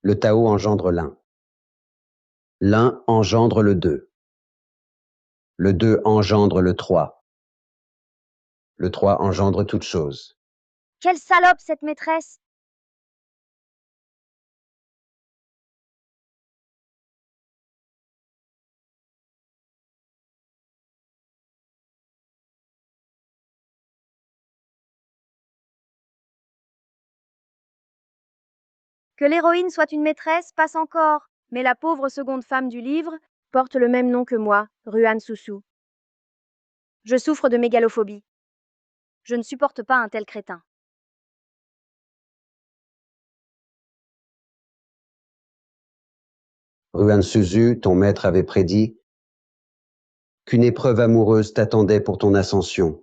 Le Tao engendre l'un. L'un engendre le deux. Le deux engendre le trois. Le trois engendre toute chose. Quelle salope, cette maîtresse! Que l'héroïne soit une maîtresse passe encore, mais la pauvre seconde femme du livre porte le même nom que moi, Ruan Susu. Je souffre de mégalophobie. Je ne supporte pas un tel crétin. Ruan Suzu, ton maître avait prédit qu'une épreuve amoureuse t'attendait pour ton ascension.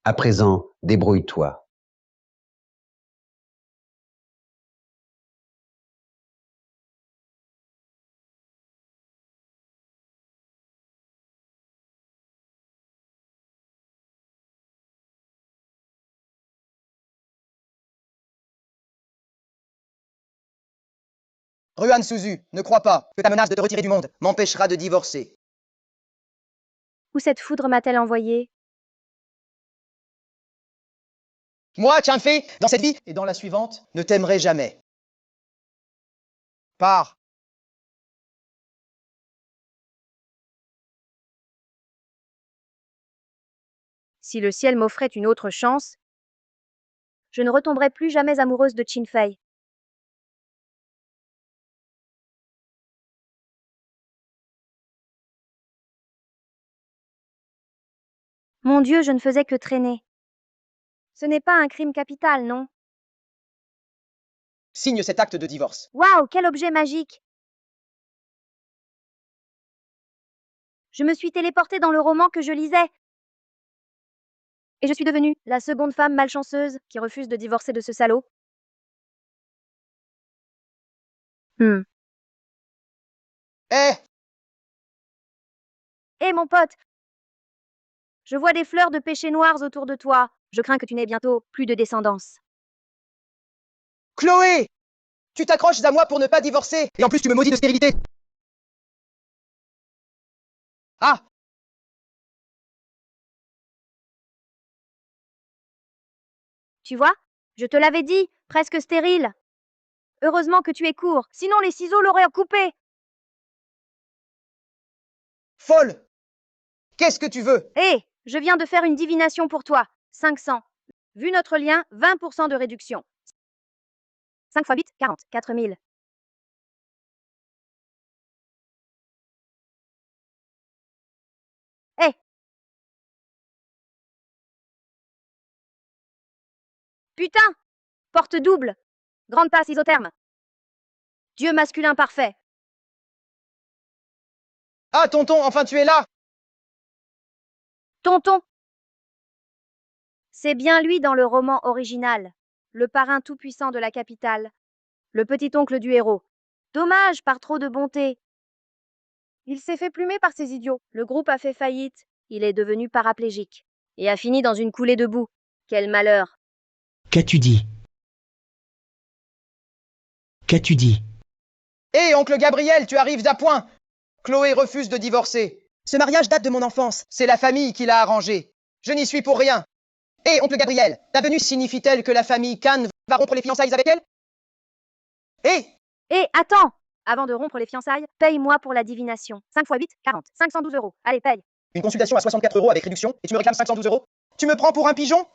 À présent, débrouille-toi. Ruan Suzu, ne crois pas que ta menace de te retirer du monde m'empêchera de divorcer. Où cette foudre m'a-t-elle envoyé? Moi, Tianfei, dans cette vie et dans la suivante, ne t'aimerai jamais. Pars. Si le ciel m'offrait une autre chance, je ne retomberai plus jamais amoureuse de Qin Fei. Mon Dieu, je ne faisais que traîner. Ce n'est pas un crime capital, non? Signe cet acte de divorce. Waouh, quel objet magique! Je me suis téléportée dans le roman que je lisais. Et je suis devenue la seconde femme malchanceuse qui refuse de divorcer de ce salaud. Eh, Hé, mon pote! Je vois des fleurs de péché noirs autour de toi. Je crains que tu n'aies bientôt plus de descendance. Chloé! Tu t'accroches à moi pour ne pas divorcer, et en plus tu me maudis de stérilité. Ah! Tu vois? Je te l'avais dit, presque stérile. Heureusement que tu es court, sinon les ciseaux l'auraient coupé. Folle! Qu'est-ce que tu veux? Hé, je viens de faire une divination pour toi. 500. Vu notre lien, 20% de réduction. 5 x 8, 40. 4000. Hé! Putain! Porte double. Grande passe isotherme. Dieu masculin parfait. Ah, tonton, enfin tu es là! Tonton! C'est bien lui dans le roman original. Le parrain tout-puissant de la capitale. Le petit-oncle du héros. Dommage, par trop de bonté. Il s'est fait plumer par ces idiots. Le groupe a fait faillite. Il est devenu paraplégique. Et a fini dans une coulée de boue. Quel malheur. Qu'as-tu dit? Qu'as-tu dit? Hé, oncle Gabriel, tu arrives à point! Chloé refuse de divorcer. Ce mariage date de mon enfance. C'est la famille qui l'a arrangé. Je n'y suis pour rien. Hé, oncle Gabriel, ta venue signifie-t-elle que la famille Kahn va rompre les fiançailles avec elle? Hé! Hé, attends! Avant de rompre les fiançailles, paye-moi pour la divination. 5 x 8, 40. 512 €. Allez, paye. Une consultation à 64 € avec réduction, et tu me réclames 512 €? Tu me prends pour un pigeon?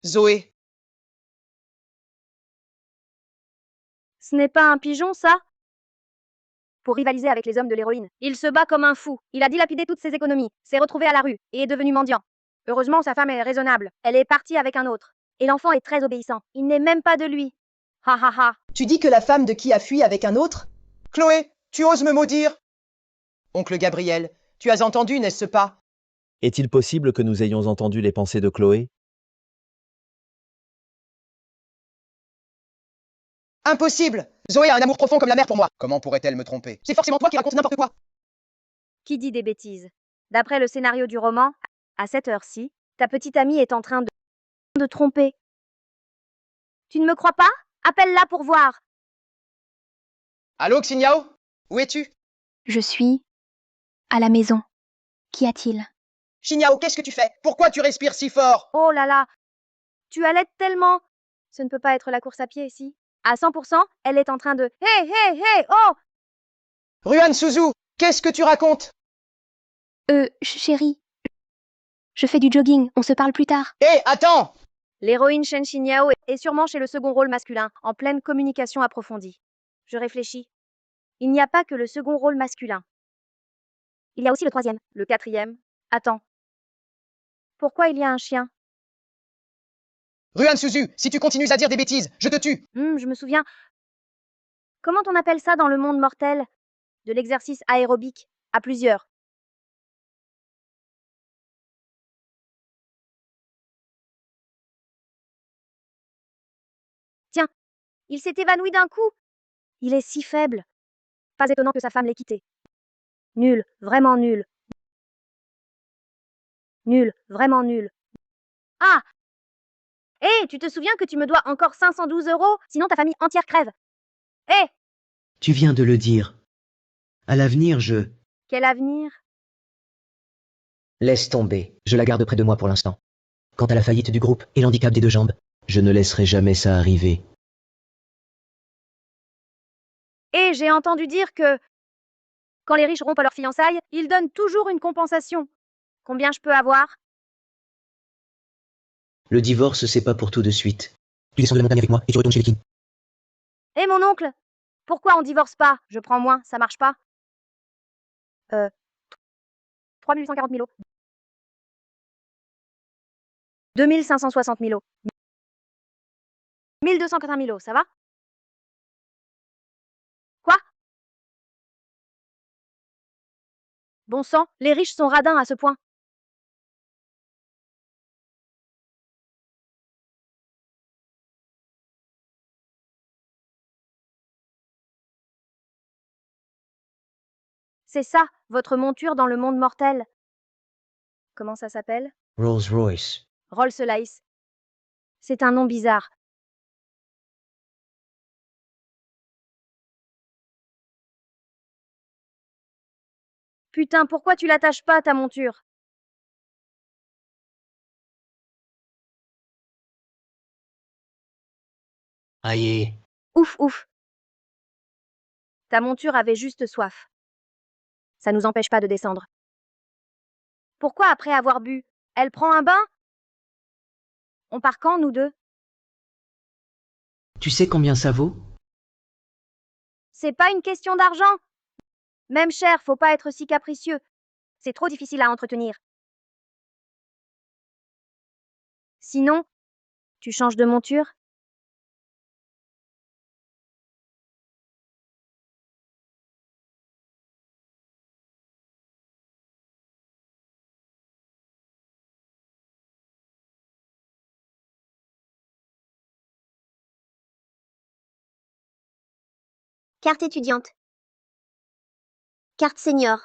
Zoé, Ce n'est pas un pigeon, ça? Pour rivaliser avec les hommes de l'héroïne. Il se bat comme un fou. Il a dilapidé toutes ses économies, s'est retrouvé à la rue, et est devenu mendiant. Heureusement, sa femme est raisonnable. Elle est partie avec un autre. Et l'enfant est très obéissant. Il n'est même pas de lui. Ha ha ha. tu dis que la femme de qui a fui avec un autre? Chloé, tu oses me maudire? Oncle Gabriel, tu as entendu, n'est-ce pas? Est-il possible que nous ayons entendu les pensées de Chloé? Impossible! Zoé a un amour profond comme la mer pour moi. Comment pourrait-elle me tromper? C'est forcément toi qui racontes n'importe quoi. Qui dit des bêtises? D'après le scénario du roman, à cette heure-ci, ta petite amie est en train de tromper. Tu ne me crois pas? Appelle-la pour voir. Allô, Xinyao? Où es-tu? Je suis à la maison. Qu'y a-t-il? Xinyao, qu'est-ce que tu fais? Pourquoi tu respires si fort? Oh là là, tu allaites tellement. Ce ne peut pas être la course à pied ici. À 100%, elle est en train de Hey, hey, hey, oh! Ruan Suzu, qu'est-ce que tu racontes? Chérie. Je fais du jogging, on se parle plus tard. Hé, attends! L'héroïne Shen Xinyao est sûrement chez le second rôle masculin, en pleine communication approfondie. Je réfléchis. Il n'y a pas que le second rôle masculin. Il y a aussi le troisième. Le quatrième. Attends. Pourquoi il y a un chien? Ruan Suzu, si tu continues à dire des bêtises, je te tue! Je me souviens. Comment on appelle ça dans le monde mortel? De l'exercice aérobique, à plusieurs. Tiens, il s'est évanoui d'un coup. Il est si faible. Pas étonnant que sa femme l'ait quitté. Nul, vraiment nul. Nul, vraiment nul. Ah! Hé, tu te souviens que tu me dois encore 512 €, sinon ta famille entière crève. Hé! Tu viens de le dire. À l'avenir, Quel avenir? Laisse tomber. Je la garde près de moi pour l'instant. Quant à la faillite du groupe et l'handicap des 2 jambes, je ne laisserai jamais ça arriver. Et j'ai entendu dire que quand les riches rompent leurs fiançailles, ils donnent toujours une compensation. Combien je peux avoir? Le divorce, c'est pas pour tout de suite. Tu descends de la montagne avec moi et tu retournes chez les King. Hé mon oncle, pourquoi on divorce pas? Je prends moins, ça marche pas? 3840 000 €. 2560 000 €. 1280 000 €, ça va? Quoi? Bon sang, les riches sont radins à ce point. C'est ça, votre monture dans le monde mortel. Comment ça s'appelle? Rolls-Royce. Rolls-Royce. C'est un nom bizarre. Putain, pourquoi tu l'attaches pas, ta monture? Aïe. Ouf, ouf. Ta monture avait juste soif. Ça nous empêche pas de descendre. Pourquoi après avoir bu, elle prend un bain? On part quand, nous deux? Tu sais combien ça vaut? C'est pas une question d'argent. Même cher, faut pas être si capricieux. C'est trop difficile à entretenir. Sinon, tu changes de monture? Carte étudiante. Carte senior.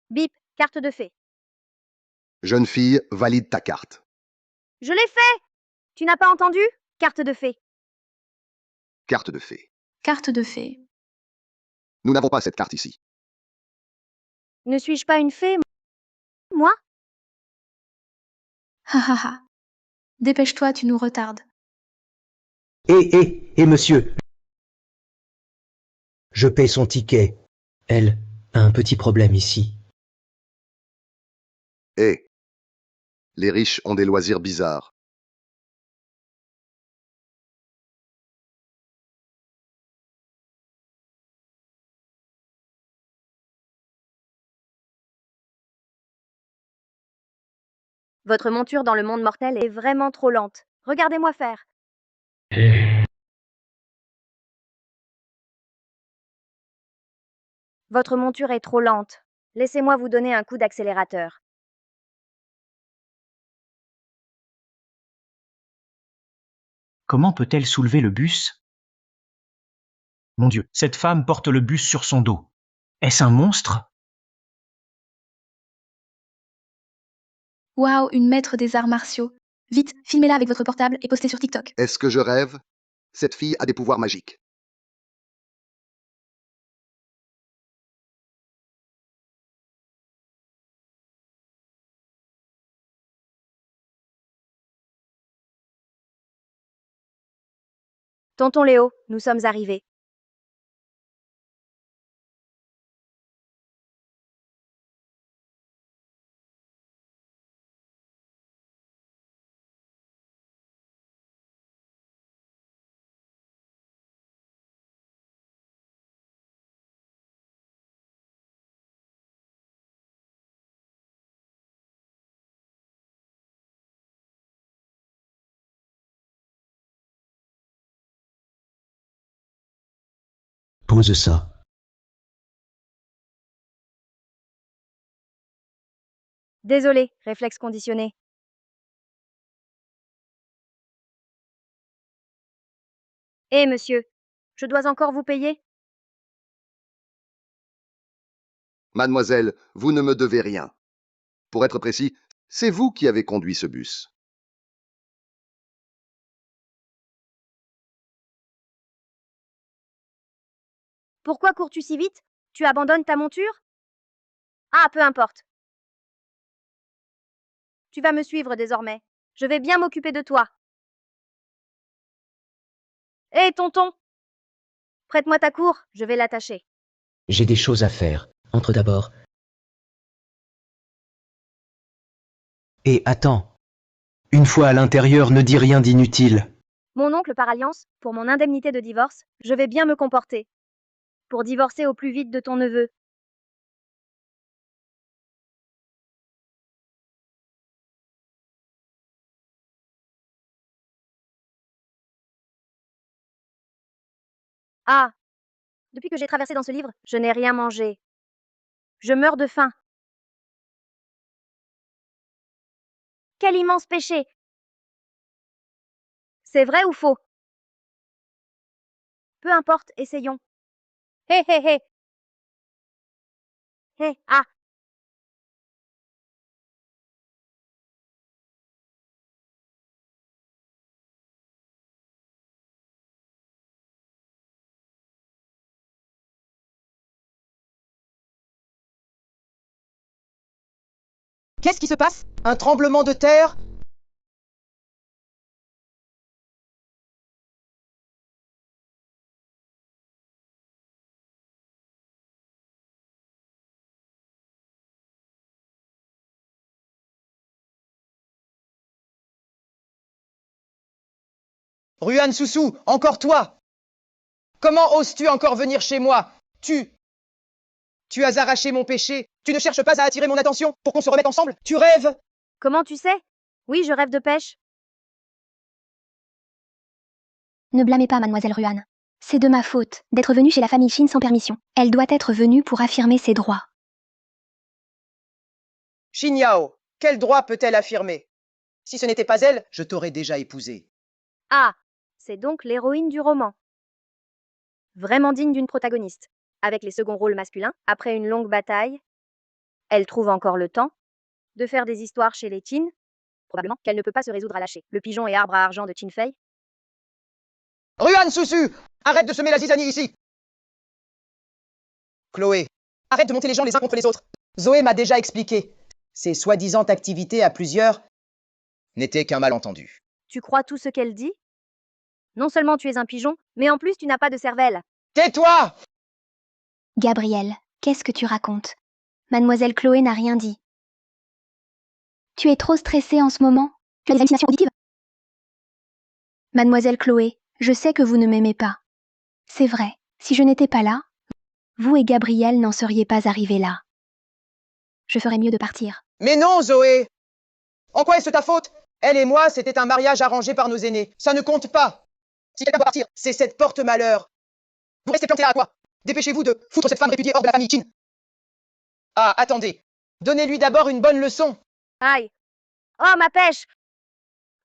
Bip, carte de fée. Jeune fille, valide ta carte. Je l'ai fait! Tu n'as pas entendu? Carte de fée. Carte de fée. Carte de fée. Nous n'avons pas cette carte ici. Ne suis-je pas une fée, moi? Ha ha ha. Dépêche-toi, tu nous retardes. Monsieur. Je paie son ticket. Elle a un petit problème ici. Eh. Les riches ont des loisirs bizarres. Votre monture dans le monde mortel est vraiment trop lente. Regardez-moi faire. Votre monture est trop lente. Laissez-moi vous donner un coup d'accélérateur. Comment peut-elle soulever le bus? Mon Dieu, cette femme porte le bus sur son dos. Est-ce un monstre? Waouh, une maître des arts martiaux. Vite, filmez-la avec votre portable et postez sur TikTok. Est-ce que je rêve? Cette fille a des pouvoirs magiques. Tonton Léo, nous sommes arrivés. Pose ça. Désolé, réflexe conditionné. Eh monsieur, je dois encore vous payer? Mademoiselle, vous ne me devez rien. Pour être précis, c'est vous qui avez conduit ce bus. Pourquoi cours-tu si vite? Tu abandonnes ta monture? Ah, peu importe. Tu vas me suivre désormais. Je vais bien m'occuper de toi. Hé, tonton! Prête-moi ta cour, je vais l'attacher. J'ai des choses à faire. Entre d'abord. Et attends. Une fois à l'intérieur, ne dis rien d'inutile. Mon oncle par alliance, pour mon indemnité de divorce, je vais bien me comporter. Pour divorcer au plus vite de ton neveu. Ah! Depuis que j'ai traversé dans ce livre, je n'ai rien mangé. Je meurs de faim. Quel immense péché! C'est vrai ou faux? Peu importe, essayons. Hé hé hé! Hé, ah! Qu'est-ce qui se passe? Un tremblement de terre? Ruan Soussou, encore toi! Comment oses-tu encore venir chez moi? Tu as arraché mon péché. Tu ne cherches pas à attirer mon attention pour qu'on se remette ensemble? Tu rêves? Comment tu sais? Oui, je rêve de pêche. Ne blâmez pas mademoiselle Ruan. C'est de ma faute d'être venue chez la famille Shin sans permission. Elle doit être venue pour affirmer ses droits. Xin Yao, quel droit peut-elle affirmer? Si ce n'était pas elle, je t'aurais déjà épousé. Ah! C'est donc l'héroïne du roman. Vraiment digne d'une protagoniste. Avec les seconds rôles masculins, après une longue bataille, elle trouve encore le temps de faire des histoires chez les Tin. Probablement qu'elle ne peut pas se résoudre à lâcher le pigeon et arbre à argent de Tin Fei. Ruan Soussou, arrête de semer la zizanie ici! Chloé, arrête de monter les gens les uns contre les autres. Zoé m'a déjà expliqué. Ces soi-disant activités à plusieurs n'étaient qu'un malentendu. Tu crois tout ce qu'elle dit? Non seulement tu es un pigeon, mais en plus tu n'as pas de cervelle. Tais-toi! Gabriel, qu'est-ce que tu racontes? Mademoiselle Chloé n'a rien dit. Tu es trop stressée en ce moment? Tu as des hallucinations auditives? Mademoiselle Chloé, je sais que vous ne m'aimez pas. C'est vrai, si je n'étais pas là, vous et Gabriel n'en seriez pas arrivés là. Je ferais mieux de partir. Mais non, Zoé! En quoi est-ce ta faute? Elle et moi, c'était un mariage arrangé par nos aînés. Ça ne compte pas. Si quelqu'un doit partir, c'est cette porte-malheur. Vous restez planté là à quoi? Dépêchez-vous de foutre cette femme répudiée hors de la famille Chin. Ah, attendez. Donnez-lui d'abord une bonne leçon. Aïe. Oh, ma pêche!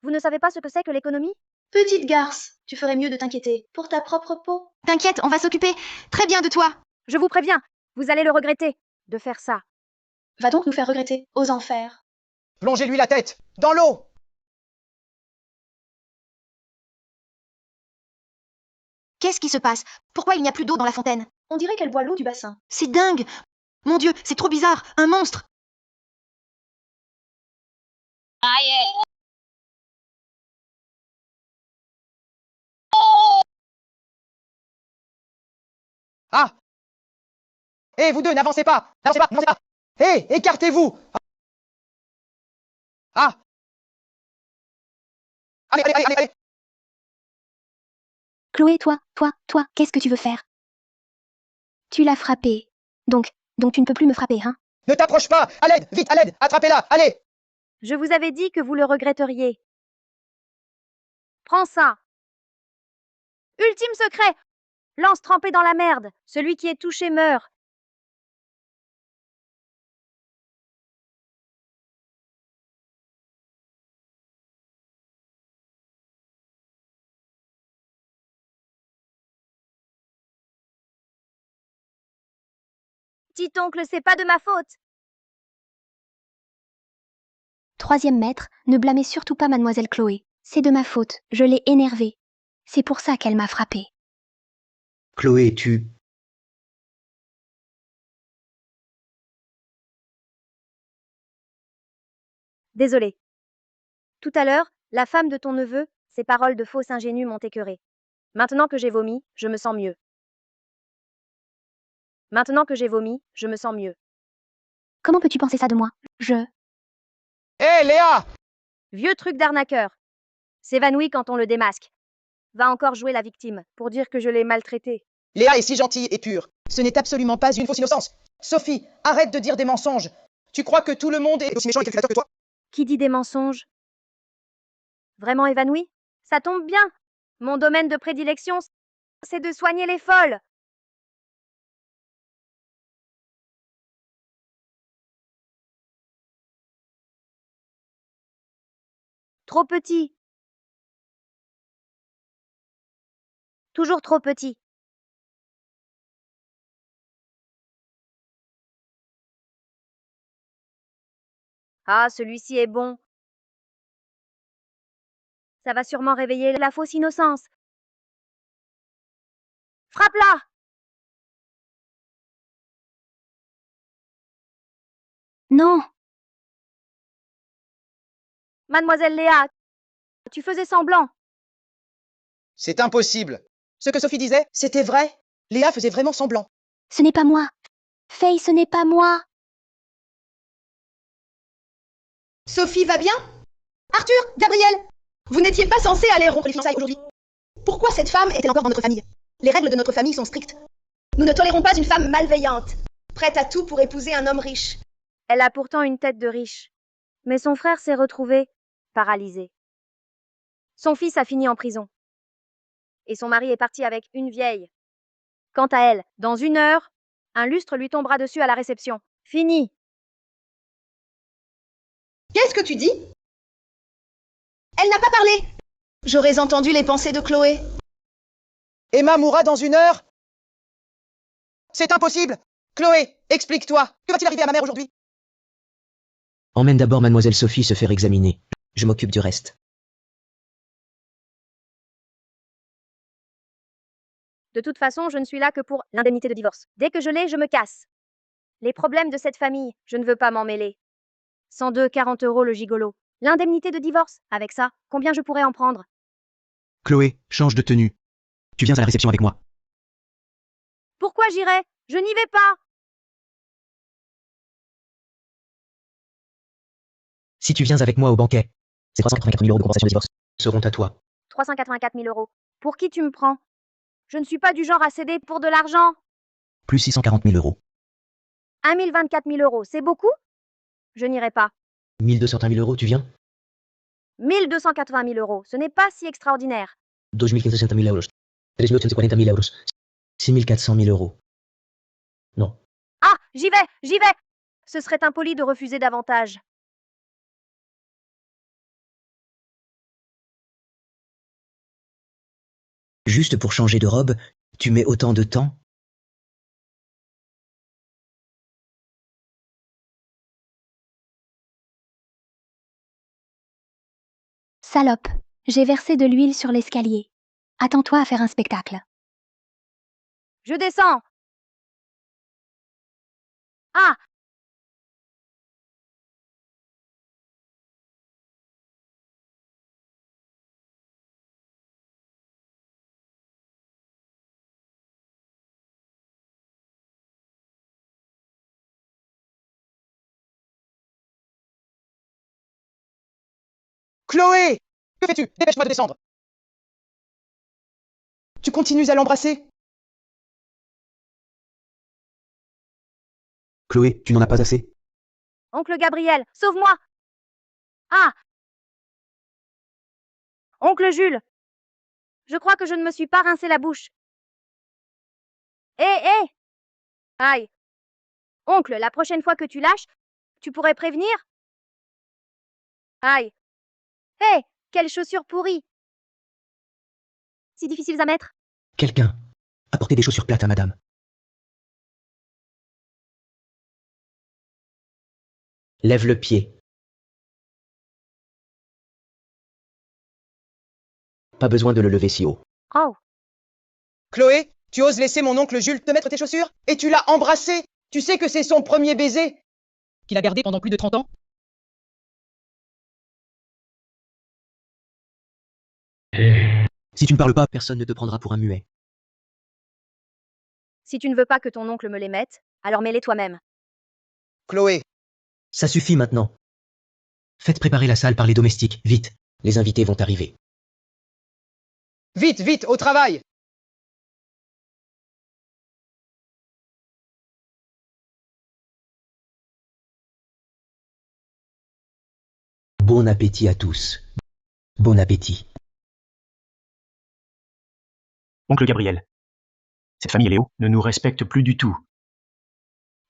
Vous ne savez pas ce que c'est que l'économie? Petite garce, tu ferais mieux de t'inquiéter pour ta propre peau. T'inquiète, on va s'occuper très bien de toi. Je vous préviens, vous allez le regretter de faire ça. Va donc nous faire regretter, aux enfers. Plongez-lui la tête dans l'eau. Qu'est-ce qui se passe? Pourquoi il n'y a plus d'eau dans la fontaine? On dirait qu'elle boit l'eau du bassin. C'est dingue! Mon Dieu, c'est trop bizarre! Un monstre! Ah! Hé, vous deux, n'avancez pas! N'avancez pas! N'avancez pas! Hé, écartez-vous! Ah! Allez, allez, allez, allez, allez! Chloé, toi, qu'est-ce que tu veux faire? Tu l'as frappé. Donc tu ne peux plus me frapper, hein? Ne t'approche pas! À l'aide! Vite, à l'aide! Attrapez-la! Allez! Je vous avais dit que vous le regretteriez. Prends ça. Ultime secret! Lance trempé dans la merde. Celui qui est touché meurt. Petit oncle, c'est pas de ma faute. Troisième maître, ne blâmez surtout pas mademoiselle Chloé. C'est de ma faute, je l'ai énervée. C'est pour ça qu'elle m'a frappée. Chloé, tu... Désolée. Tout à l'heure, la femme de ton neveu, ses paroles de fausse ingénue m'ont écœurée. Maintenant que j'ai vomi, je me sens mieux. Maintenant que j'ai vomi, je me sens mieux. Comment peux-tu penser ça de moi? Hé, Léa! Vieux truc d'arnaqueur. S'évanouit quand on le démasque. Va encore jouer la victime pour dire que je l'ai maltraité. Léa est si gentille et pure. Ce n'est absolument pas une fausse innocence. Sophie, arrête de dire des mensonges. Tu crois que tout le monde est aussi méchant et calculateur que toi? Qui dit des mensonges? Vraiment évanoui? Ça tombe bien. Mon domaine de prédilection, c'est de soigner les folles. Trop petit. Toujours trop petit. Ah, celui-ci est bon. Ça va sûrement réveiller la fausse innocence. Frappe-la! Non! Mademoiselle Léa, tu faisais semblant. C'est impossible. Ce que Sophie disait, c'était vrai. Léa faisait vraiment semblant. Ce n'est pas moi! Faye, ce n'est pas moi! Sophie va bien? Arthur, Gabriel, vous n'étiez pas censés aller rompre les fiançailles aujourd'hui. Pourquoi cette femme est-elle encore dans notre famille? Les règles de notre famille sont strictes. Nous ne tolérons pas une femme malveillante, prête à tout pour épouser un homme riche. Elle a pourtant une tête de riche. Mais son frère s'est retrouvé paralysé. Son fils a fini en prison. Et son mari est parti avec une vieille. Quant à elle, dans 1 heure, un lustre lui tombera dessus à la réception. Fini. Qu'est-ce que tu dis? Elle n'a pas parlé. J'aurais entendu les pensées de Chloé. Emma mourra dans 1 heure? C'est impossible! Chloé, explique-toi. Que va-t-il arriver à ma mère aujourd'hui? Emmène d'abord mademoiselle Sophie se faire examiner. Je m'occupe du reste. De toute façon, je ne suis là que pour l'indemnité de divorce. Dès que je l'ai, je me casse. Les problèmes de cette famille, je ne veux pas m'en mêler. 102, 40 € le gigolo. L'indemnité de divorce, avec ça, combien je pourrais en prendre? Chloé, change de tenue. Tu viens à la réception avec moi. Pourquoi j'irais? Je n'y vais pas. Si tu viens avec moi au banquet, ces 384 000 € de compensation de divorce seront à toi. 384 000 €. Pour qui tu me prends? Je ne suis pas du genre à céder pour de l'argent. Plus 640 000 €. 1 024 000 €, c'est beaucoup? Je n'irai pas. 1201 000 €, tu viens? 1280 000 €, ce n'est pas si extraordinaire. 2560 000 €. 3840 000 €. 6400 000 €. Non. Ah, j'y vais, j'y vais. Ce serait impoli de refuser davantage. Juste pour changer de robe, tu mets autant de temps? Salope, j'ai versé de l'huile sur l'escalier. Attends-toi à faire un spectacle. Je descends. Ah! Chloé! Que fais-tu? Dépêche-moi de descendre. Tu continues à l'embrasser? Chloé, tu n'en as pas assez? Oncle Gabriel, sauve-moi! Ah! Oncle Jules! Je crois que je ne me suis pas rincé la bouche. Hé, hé! Aïe! Oncle, la prochaine fois que tu lâches, tu pourrais prévenir? Aïe! Hé! Quelles chaussures pourries! Si difficiles à mettre? Quelqu'un, apportez des chaussures plates à madame. Lève le pied. Pas besoin de le lever si haut. Oh! Chloé, tu oses laisser mon oncle Jules te mettre tes chaussures? Et tu l'as embrassé? Tu sais que c'est son premier baiser? Qu'il a gardé pendant plus de 30 ans? Si tu ne parles pas, personne ne te prendra pour un muet. Si tu ne veux pas que ton oncle me les mette, alors mets-les toi-même. Chloé, Ça suffit maintenant. Faites préparer la salle par les domestiques, vite. Les invités vont arriver. vite, vite, au travail! Bon appétit à tous. Bon appétit. Oncle Gabriel, cette famille et Léo ne nous respectent plus du tout.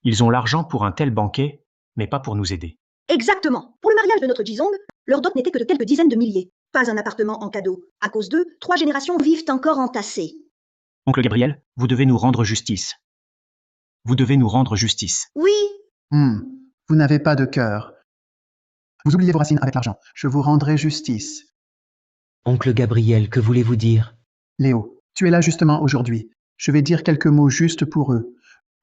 Ils ont l'argent pour un tel banquet, mais pas pour nous aider. Exactement. Pour le mariage de notre Jizong, leur dot n'était que de quelques dizaines de milliers. Pas un appartement en cadeau. À cause d'eux, 3 générations vivent encore entassées. Oncle Gabriel, vous devez nous rendre justice. Vous devez nous rendre justice. Oui, Vous n'avez pas de cœur. Vous oubliez vos racines avec l'argent. Je vous rendrai justice. Oncle Gabriel, que voulez-vous dire? Léo, tu es là justement aujourd'hui. Je vais dire quelques mots juste pour eux.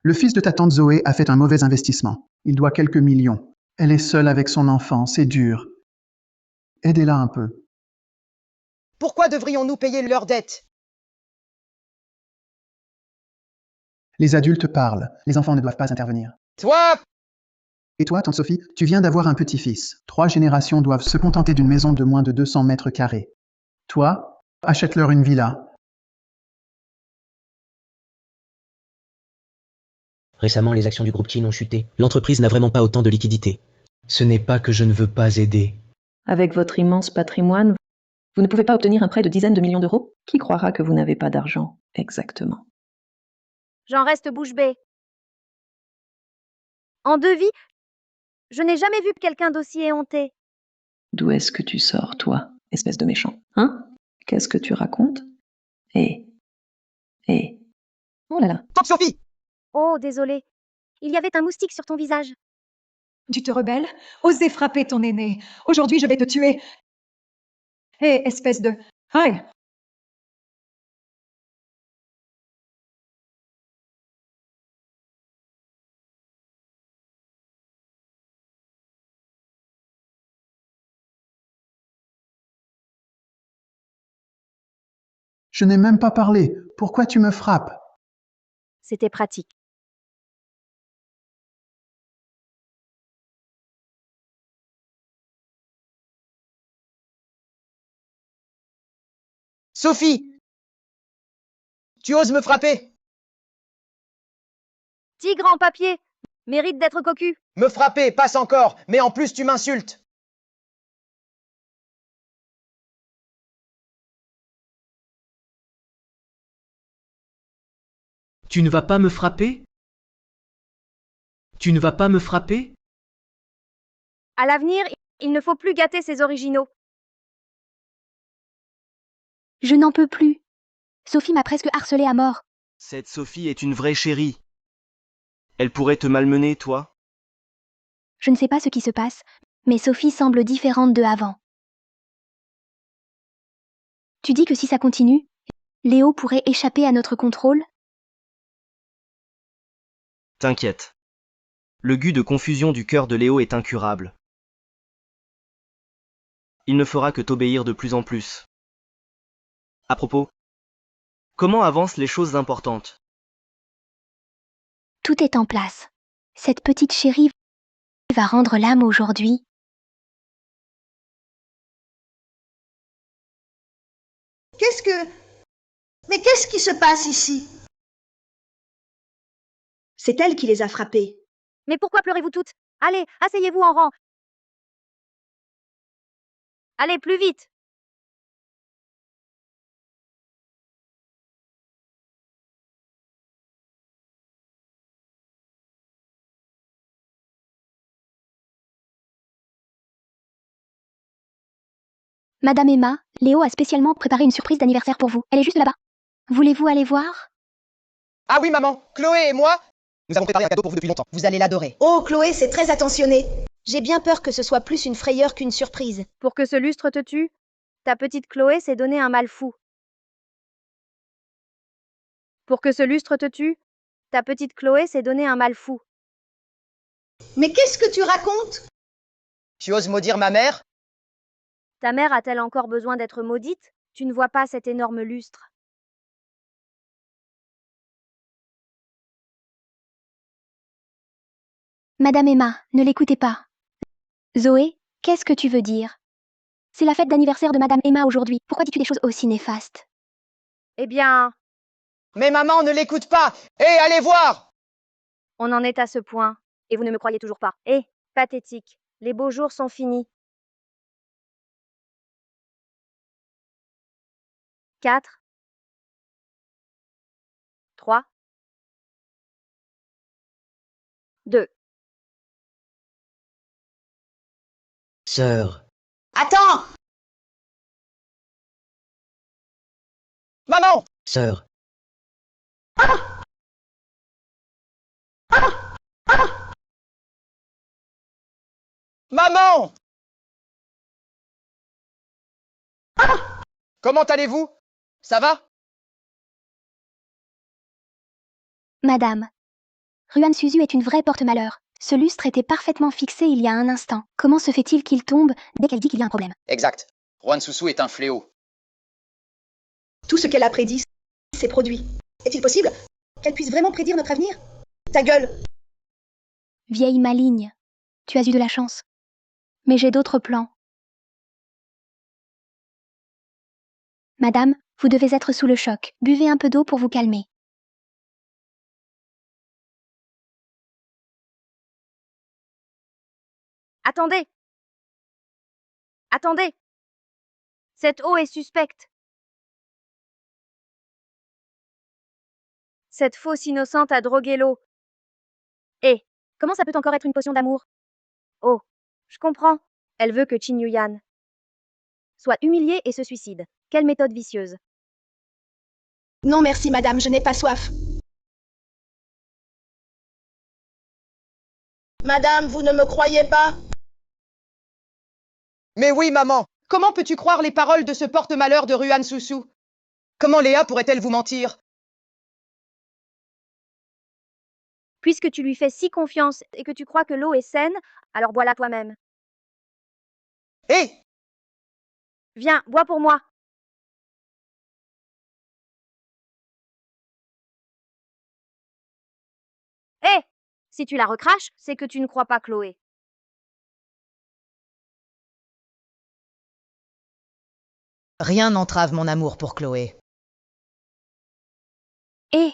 Le fils de ta tante Zoé a fait un mauvais investissement. Il doit quelques millions. Elle est seule avec son enfant, c'est dur. Aidez-la un peu. Pourquoi devrions-nous payer leurs dettes? Les adultes parlent. Les enfants ne doivent pas intervenir. Toi! Et toi, tante Sophie, tu viens d'avoir un petit-fils. 3 générations doivent se contenter d'une maison de moins de 200 mètres carrés. Toi, achète-leur une villa. Récemment, les actions du groupe Qin ont chuté. L'entreprise n'a vraiment pas autant de liquidités. Ce n'est pas que je ne veux pas aider. Avec votre immense patrimoine, vous ne pouvez pas obtenir un prêt de dizaines de millions d'euros? Qui croira que vous n'avez pas d'argent? Exactement. J'en reste bouche bée. En 2 vies, je n'ai jamais vu quelqu'un d'aussi éhonté. D'où est-ce que tu sors, toi, espèce de méchant? Hein? Qu'est-ce que tu racontes? Eh. Oh là là. Tante Sophie! Oh, désolé. Il y avait un moustique sur ton visage. Tu te rebelles? Osez frapper ton aîné. Aujourd'hui, je vais te tuer. Hé, espèce de... Aïe! Je n'ai même pas parlé. Pourquoi tu me frappes? C'était pratique. Sophie! Tu oses me frapper? Tigre en papier, mérite d'être cocu. Me frapper, passe encore, mais en plus tu m'insultes. Tu ne vas pas me frapper? Tu ne vas pas me frapper? À l'avenir, il ne faut plus gâter ses originaux. Je n'en peux plus. Sophie m'a presque harcelée à mort. Cette Sophie est une vraie chérie. Elle pourrait te malmener, toi? Je ne sais pas ce qui se passe, mais Sophie semble différente de avant. Tu dis que si ça continue, Léo pourrait échapper à notre contrôle? T'inquiète. Le gus de confusion du cœur de Léo est incurable. Il ne fera que t'obéir de plus en plus. À propos, comment avancent les choses importantes? Tout est en place. Cette petite chérie va rendre l'âme aujourd'hui. Mais qu'est-ce qui se passe ici? C'est elle qui les a frappés. Mais pourquoi pleurez-vous toutes? Allez, asseyez-vous en rang. Allez, plus vite. Madame Emma, Léo a spécialement préparé une surprise d'anniversaire pour vous. Elle est juste là-bas. Voulez-vous aller voir? Ah oui, maman, Chloé et moi, nous avons préparé un cadeau pour vous depuis longtemps. Vous allez l'adorer. Oh, Chloé, c'est très attentionné. J'ai bien peur que ce soit plus une frayeur qu'une surprise. Pour que ce lustre te tue, ta petite Chloé s'est donné un mal fou. Pour que ce lustre te tue, ta petite Chloé s'est donné un mal fou. Mais qu'est-ce que tu racontes? Tu oses maudire ma mère? Ta mère a-t-elle encore besoin d'être maudite? Tu ne vois pas cet énorme lustre. Madame Emma, ne l'écoutez pas. Zoé, qu'est-ce que tu veux dire? C'est la fête d'anniversaire de Madame Emma aujourd'hui. Pourquoi dis-tu des choses aussi néfastes? Eh bien, Mais maman, ne l'écoute pas! Hé, allez voir! on en est à ce point. Et vous ne me croyez toujours pas. Eh, pathétique. Les beaux jours sont finis. 4, 3, 2. Sœur, Attends! Maman! sœur, Maman! Comment allez-vous? Ça va? Madame, Ruan Suzu est une vraie porte-malheur. Ce lustre était parfaitement fixé il y a un instant. Comment se fait-il qu'il tombe dès qu'elle dit qu'il y a un problème? Exact. Juan Susu est un fléau. Tout ce qu'elle a prédit s'est produit. Est-il possible qu'elle puisse vraiment prédire notre avenir? Ta gueule! Vieille maligne, tu as eu de la chance. Mais j'ai d'autres plans. Madame, vous devez être sous le choc. Buvez un peu d'eau pour vous calmer. Attendez! Attendez! Cette eau est suspecte. Cette fausse innocente a drogué l'eau. Eh, comment ça peut encore être une potion d'amour? Oh, je comprends. Elle veut que Qin Yuyan soit humiliée et se suicide. Quelle méthode vicieuse. Non merci madame, je n'ai pas soif. Madame, vous ne me croyez pas? Mais oui, maman! Comment peux-tu croire les paroles de ce porte-malheur de Ruan Susu? Comment Léa pourrait-elle vous mentir? Puisque tu lui fais si confiance et que tu crois que l'eau est saine, alors bois-la toi-même. Hé! Viens, bois pour moi. Hé! Si tu la recraches, c'est que tu ne crois pas Chloé. Rien n'entrave mon amour pour Chloé. Eh!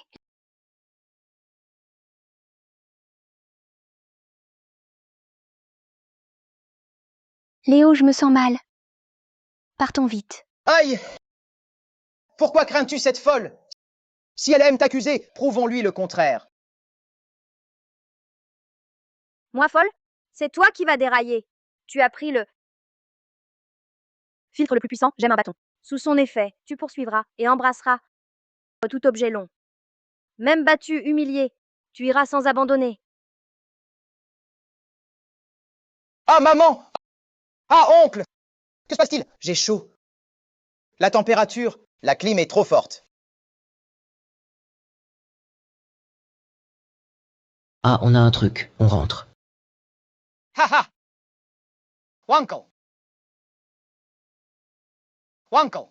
Léo, je me sens mal. Partons vite. Aïe! Pourquoi crains-tu cette folle? Si elle aime t'accuser, prouvons-lui le contraire. Moi folle? C'est toi qui vas dérailler. Tu as pris le filtre le plus puissant, j'aime un bâton. Sous son effet, tu poursuivras et embrasseras tout objet long. Même battu, humilié, tu iras sans abandonner. Ah, maman! Ah, oncle! Que se passe-t-il? J'ai chaud. La température, la clim est trop forte. Ah, on a un truc, on rentre. Ha ha! Wankle! Wankle!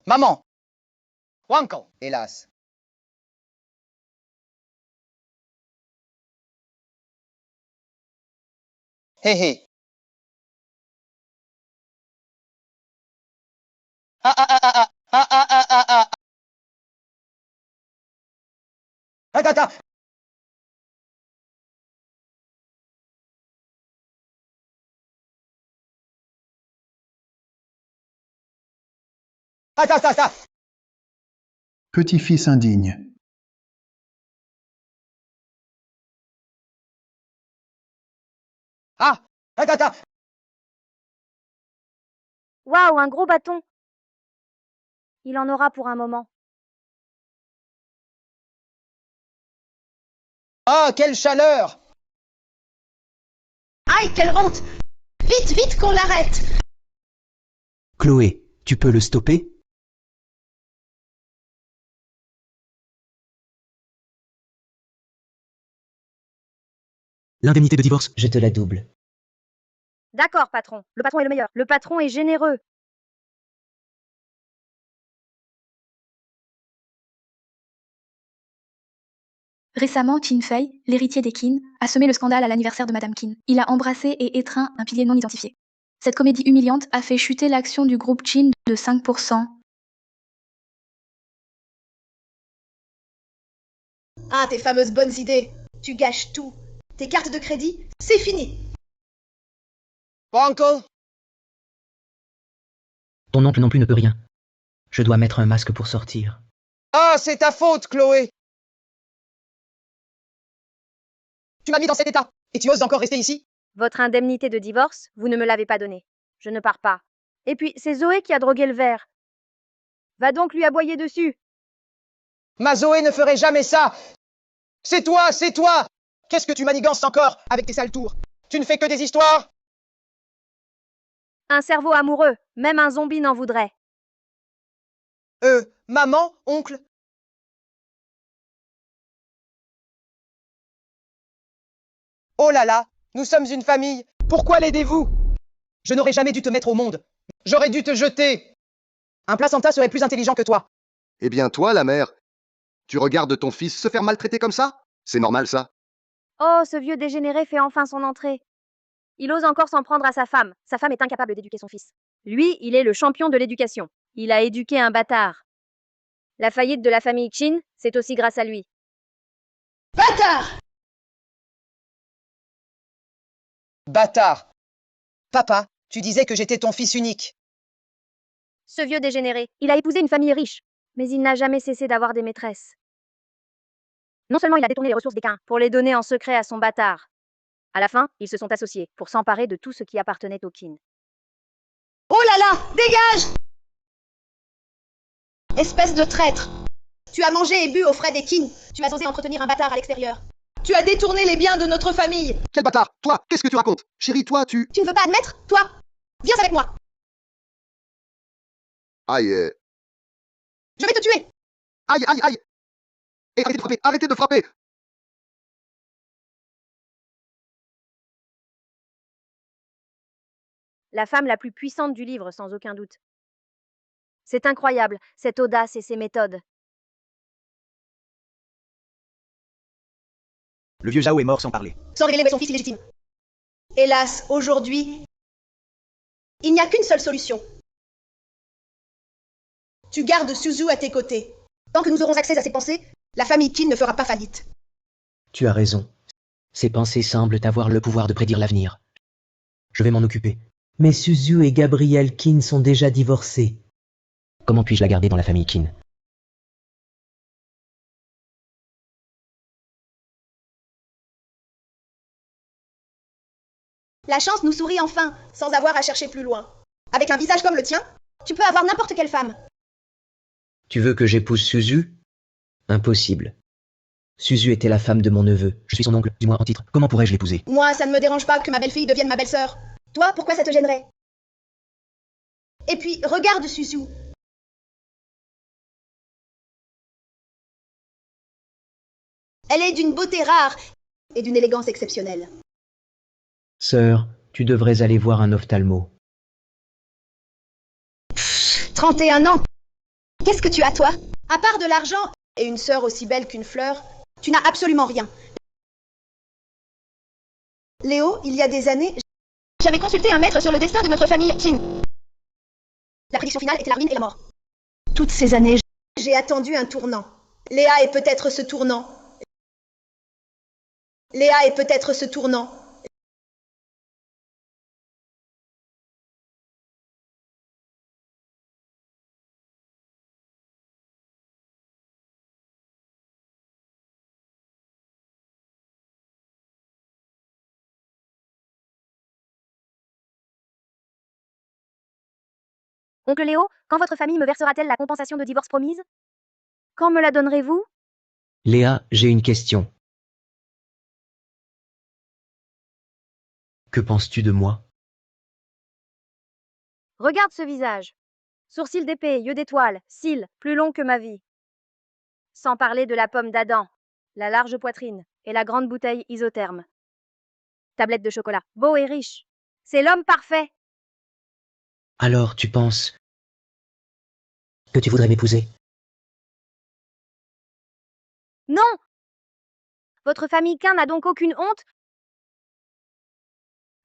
Maman! Wankle! Hélas. Hé hé. Ah ah ah ah ah ah ah ah ah. Attends. Attends. Petit-fils indigne. Ah! Attends. Waouh, un gros bâton. Il en aura pour un moment. Ah, quelle chaleur! Aïe, quelle honte! Vite qu'on l'arrête! Chloé, tu peux le stopper? L'indemnité de divorce, je te la double. D'accord, patron. Le patron est le meilleur. Le patron est généreux. Récemment, Chin Fei, l'héritier des Qin, a semé le scandale à l'anniversaire de Madame Qin. Il a embrassé et étreint un pilier non identifié. Cette comédie humiliante a fait chuter l'action du groupe Qin de 5%. Ah, tes fameuses bonnes idées. Tu gâches tout. Tes cartes de crédit, c'est fini. Uncle! Ton oncle non plus ne peut rien. Je dois mettre un masque pour sortir. Ah, c'est ta faute, Chloé! Tu m'as mis dans cet état, et tu oses encore rester ici? Votre indemnité de divorce, vous ne me l'avez pas donnée. Je ne pars pas. Et puis, c'est Zoé qui a drogué le verre. Va donc lui aboyer dessus. Ma Zoé ne ferait jamais ça! C'est toi! Qu'est-ce que tu manigances encore avec tes sales tours? Tu ne fais que des histoires? Un cerveau amoureux, même un zombie n'en voudrait. Maman, oncle? Oh là là, nous sommes une famille. Pourquoi l'aidez-vous? Je n'aurais jamais dû te mettre au monde. J'aurais dû te jeter. Un placenta serait plus intelligent que toi. Eh bien toi, la mère, tu regardes ton fils se faire maltraiter comme ça? C'est normal ça? Oh, ce vieux dégénéré fait enfin son entrée. Il ose encore s'en prendre à sa femme. Sa femme est incapable d'éduquer son fils. Lui, il est le champion de l'éducation. Il a éduqué un bâtard. La faillite de la famille Qin, c'est aussi grâce à lui. Bâtard! Bâtard. Papa, tu disais que j'étais ton fils unique. Ce vieux dégénéré, il a épousé une famille riche, mais il n'a jamais cessé d'avoir des maîtresses. Non seulement il a détourné les ressources des Qin pour les donner en secret à son bâtard. À la fin, ils se sont associés pour s'emparer de tout ce qui appartenait aux Qin. Oh là là! Dégage! Espèce de traître! Tu as mangé et bu aux frais des Qin. Tu as osé entretenir un bâtard à l'extérieur. Tu as détourné les biens de notre famille. Quel bâtard! Toi, qu'est-ce que tu racontes? Chérie, toi, tu... Tu ne veux pas admettre, toi? Viens avec moi. Aïe, Je vais te tuer. aïe! Et arrêtez de frapper! La femme la plus puissante du livre, sans aucun doute. C'est incroyable, cette audace et ces méthodes. Le vieux Zhao est mort sans parler. Sans révéler son fils illégitime. Hélas, aujourd'hui, il n'y a qu'une seule solution. Tu gardes Suzu à tes côtés. Tant que nous aurons accès à ses pensées, la famille Qin ne fera pas faillite. Tu as raison. Ces pensées semblent avoir le pouvoir de prédire l'avenir. Je vais m'en occuper. Mais Suzu et Gabriel Qin sont déjà divorcés. Comment puis-je la garder dans la famille Qin? La chance nous sourit enfin, sans avoir à chercher plus loin. Avec un visage comme le tien, tu peux avoir n'importe quelle femme. Tu veux que j'épouse Suzu? Impossible. Suzu était la femme de mon neveu. Je suis son oncle, du moins en titre. Comment pourrais-je l'épouser? Moi, ça ne me dérange pas que ma belle-fille devienne ma belle-sœur. Toi, pourquoi ça te gênerait? Et puis, regarde Suzu. Elle est d'une beauté rare et d'une élégance exceptionnelle. Sœur, tu devrais aller voir un ophtalmo. 31 ans. Qu'est-ce que tu as, toi? À part de l'argent et une sœur aussi belle qu'une fleur, tu n'as absolument rien. Léo, il y a des années, j'avais consulté un maître sur le destin de notre famille Qin. La prédiction finale était la ruine et la mort. Toutes ces années, j'ai attendu un tournant. Léa est peut-être ce tournant. Léa est peut-être ce tournant. Oncle Léo, quand votre famille me versera-t-elle la compensation de divorce promise? Quand me la donnerez-vous? Léa, j'ai une question. Que penses-tu de moi? Regarde ce visage. Sourcils d'épée, yeux d'étoile, cils, plus longs que ma vie. Sans parler de la pomme d'Adam, la large poitrine et la grande bouteille isotherme. Tablette de chocolat, beau et riche. C'est l'homme parfait. Alors, tu penses que tu voudrais m'épouser? Non! Votre famille Qin n'a donc aucune honte?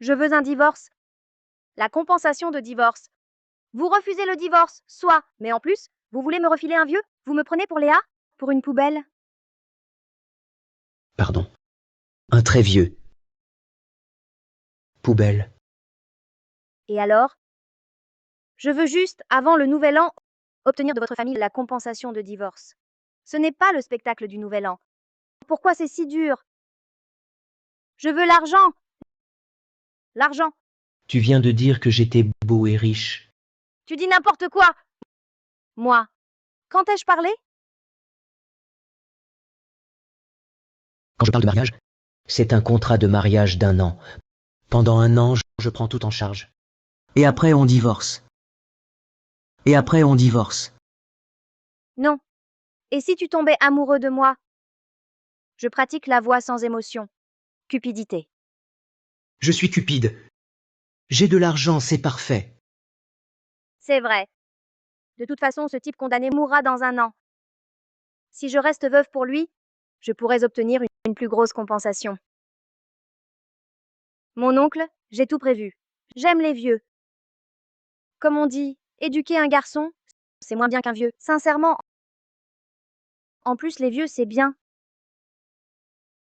Je veux un divorce. La compensation de divorce. Vous refusez le divorce, soit, mais en plus, vous voulez me refiler un vieux? Vous me prenez pour Léa? Pour une poubelle? Pardon. Un très vieux. Poubelle. Et alors? Je veux juste, avant le nouvel an, obtenir de votre famille la compensation de divorce. Ce n'est pas le spectacle du nouvel an. Pourquoi c'est si dur? Je veux l'argent. L'argent. Tu viens de dire que j'étais beau et riche. Tu dis n'importe quoi. Moi. Quand ai-je parlé? Quand je parle de mariage, c'est un contrat de mariage d'1 an. Pendant 1 an, je prends tout en charge. Et après, on divorce. Et après, on divorce. Non. Et si tu tombais amoureux de moi? Je pratique la voix sans émotion. Cupidité. Je suis cupide. J'ai de l'argent, c'est parfait. C'est vrai. De toute façon, ce type condamné mourra dans 1 an. Si je reste veuve pour lui, je pourrais obtenir une plus grosse compensation. Mon oncle, j'ai tout prévu. J'aime les vieux. Comme on dit, éduquer un garçon, c'est moins bien qu'un vieux. Sincèrement. En plus, les vieux, c'est bien.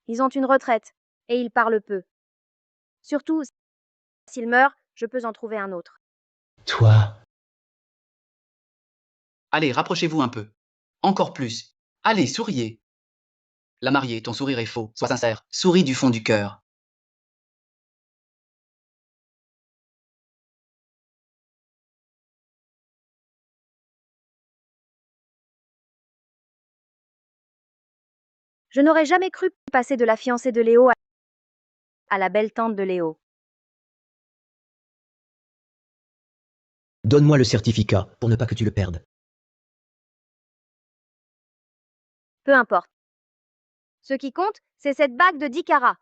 Ils ont une retraite, et ils parlent peu. Surtout, s'ils meurent, je peux en trouver un autre. Toi. Allez, rapprochez-vous un peu. Encore plus. Allez, souriez. La mariée, ton sourire est faux. Sois sincère. Souris du fond du cœur. Je n'aurais jamais cru passer de la fiancée de Léo à la belle tante de Léo. Donne-moi le certificat, pour ne pas que tu le perdes. Peu importe. Ce qui compte, c'est cette bague de 10 carats.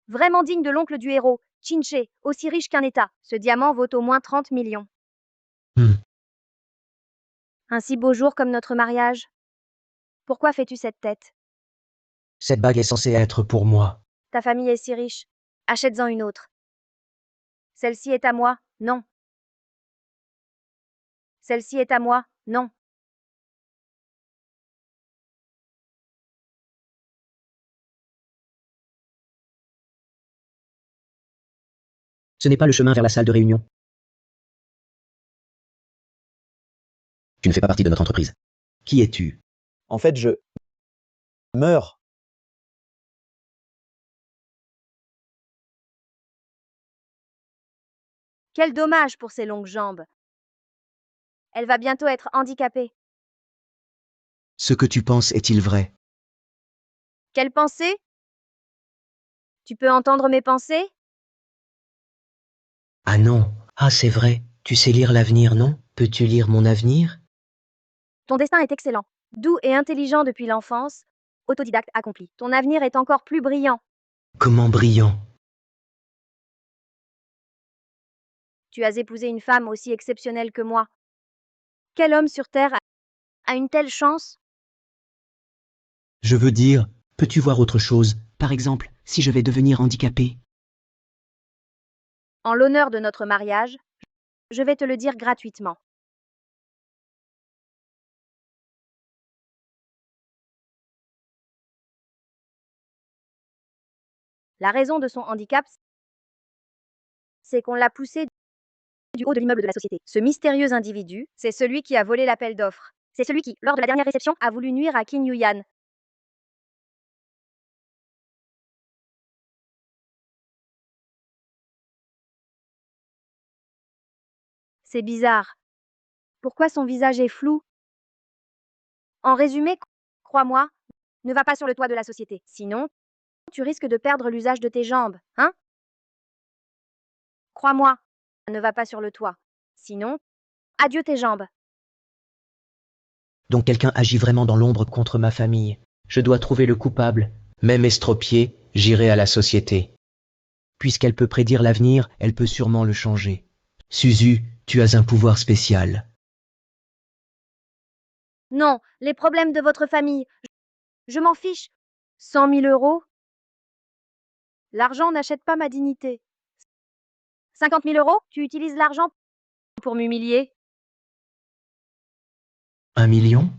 Vraiment digne de l'oncle du héros, Chinché, aussi riche qu'un État. Ce diamant vaut au moins 30 millions. Un si beau jour comme notre mariage. Pourquoi fais-tu cette tête? Cette bague est censée être pour moi. Ta famille est si riche. Achète-en une autre. Celle-ci est à moi, non. Celle-ci est à moi, non. Ce n'est pas le chemin vers la salle de réunion. Tu ne fais pas partie de notre entreprise. Qui es-tu? En fait, je meurs. Quel dommage pour ses longues jambes. Elle va bientôt être handicapée. Ce que tu penses est-il vrai? Quelle pensée? Tu peux entendre mes pensées? Ah non. Ah, c'est vrai. Tu sais lire l'avenir, non? Peux-tu lire mon avenir? Ton destin est excellent. Doux et intelligent depuis l'enfance. Autodidacte accompli. Ton avenir est encore plus brillant. Comment brillant? Tu as épousé une femme aussi exceptionnelle que moi. Quel homme sur Terre a une telle chance? Je veux dire, peux-tu voir autre chose? Par exemple, si je vais devenir handicapé. En l'honneur de notre mariage, je vais te le dire gratuitement. La raison de son handicap, c'est qu'on l'a poussé du haut de l'immeuble de la société. Ce mystérieux individu, c'est celui qui a volé l'appel d'offres. C'est celui qui, lors de la dernière réception, a voulu nuire à Qin Yuyan. C'est bizarre. Pourquoi son visage est flou? En résumé, crois-moi, ne va pas sur le toit de la société. Sinon, tu risques de perdre l'usage de tes jambes, hein? Crois-moi, ne va pas sur le toit. Sinon, adieu tes jambes. Donc quelqu'un agit vraiment dans l'ombre contre ma famille. Je dois trouver le coupable. Même estropié, j'irai à la société. Puisqu'elle peut prédire l'avenir, elle peut sûrement le changer. Suzu, tu as un pouvoir spécial. Non, les problèmes de votre famille, je m'en fiche. 100 000 euros? L'argent n'achète pas ma dignité. 50 000 euros? Tu utilises l'argent pour m'humilier? 1 million?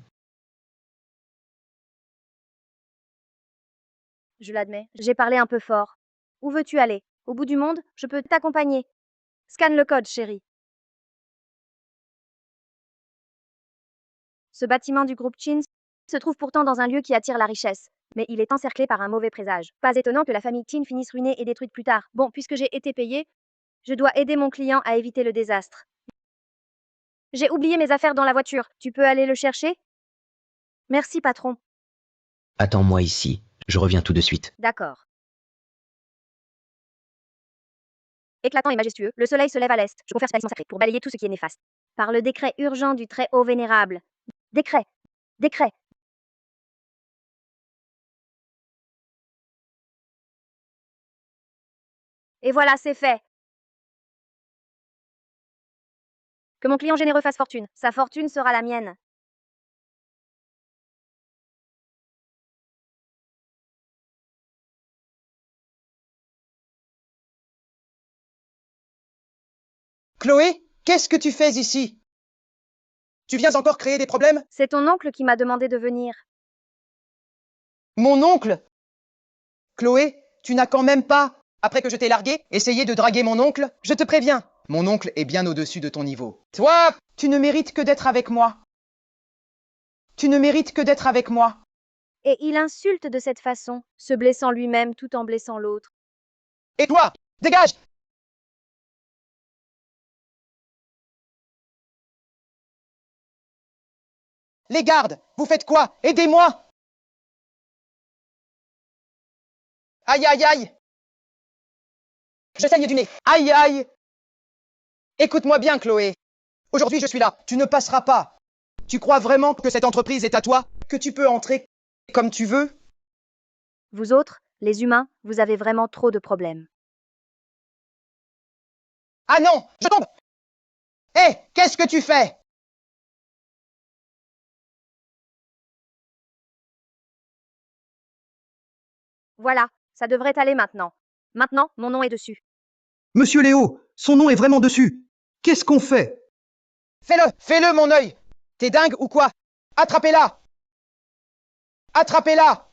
Je l'admets, j'ai parlé un peu fort. Où veux-tu aller? Au bout du monde? Je peux t'accompagner. Scanne le code, chérie. Ce bâtiment du groupe Chin se trouve pourtant dans un lieu qui attire la richesse. Mais il est encerclé par un mauvais présage. Pas étonnant que la famille Chin finisse ruinée et détruite plus tard. Bon, puisque j'ai été payée, je dois aider mon client à éviter le désastre. J'ai oublié mes affaires dans la voiture. Tu peux aller le chercher? Merci, patron. Attends-moi ici. Je reviens tout de suite. D'accord. Éclatant et majestueux, le soleil se lève à l'est. Je confère ce talisman sacré pour balayer tout ce qui est néfaste. Par le décret urgent du Très-Haut Vénérable. Décret. Décret. Et voilà, c'est fait. Que mon client généreux fasse fortune. Sa fortune sera la mienne. Chloé, qu'est-ce que tu fais ici? Tu viens encore créer des problèmes? C'est ton oncle qui m'a demandé de venir. Mon oncle? Chloé, tu n'as quand même pas, après que je t'ai largué, essayé de draguer mon oncle? Je te préviens, mon oncle est bien au-dessus de ton niveau. Toi, tu ne mérites que d'être avec moi. Tu ne mérites que d'être avec moi. Et il insulte de cette façon, se blessant lui-même tout en blessant l'autre. Et toi, dégage! Les gardes, vous faites quoi? Aidez-moi! Aïe, aïe, aïe! Je saigne du nez. Aïe, aïe! Écoute-moi bien, Chloé. Aujourd'hui, je suis là. Tu ne passeras pas. Tu crois vraiment que cette entreprise est à toi? Que tu peux entrer comme tu veux? Vous autres, les humains, vous avez vraiment trop de problèmes. Ah non, je tombe! Hé, qu'est-ce que tu fais? Voilà, ça devrait aller maintenant. Maintenant, mon nom est dessus. Monsieur Léo, son nom est vraiment dessus. Qu'est-ce qu'on fait? Fais-le, fais-le, mon œil! T'es dingue ou quoi? Attrapez-la! Attrapez-la!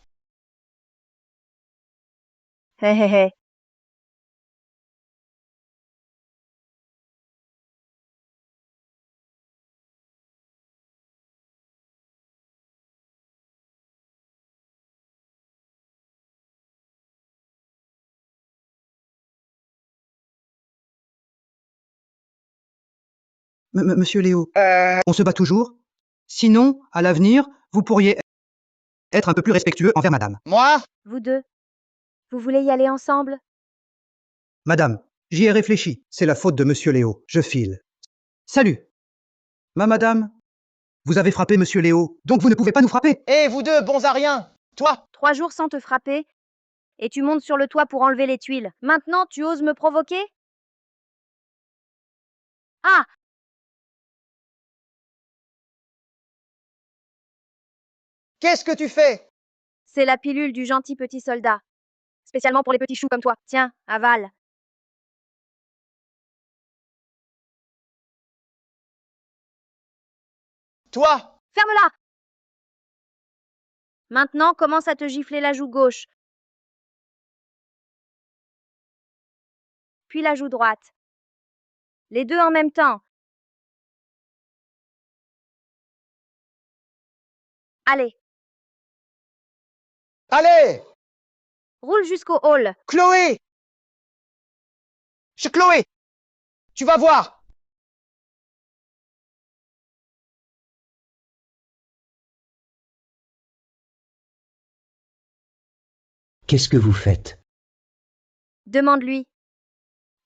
Hé hé hé. Monsieur Léo, on se bat toujours? Sinon, à l'avenir, vous pourriez être un peu plus respectueux envers madame. Moi? Vous deux, vous voulez y aller ensemble? Madame, j'y ai réfléchi. C'est la faute de monsieur Léo. Je file. Salut. Madame, vous avez frappé monsieur Léo, donc vous ne pouvez pas nous frapper. Eh, vous deux, bons à rien! Toi! 3 jours sans te frapper, et tu montes sur le toit pour enlever les tuiles. Maintenant, tu oses me provoquer? Ah! Qu'est-ce que tu fais? C'est la pilule du gentil petit soldat. Spécialement pour les petits choux comme toi. Tiens, avale. Toi! Ferme-la! Maintenant, commence à te gifler la joue gauche. Puis la joue droite. Les deux en même temps. Allez, Allez! roule jusqu'au hall. Chloé! Chloé! Tu vas voir! Qu'est-ce que vous faites? Demande-lui.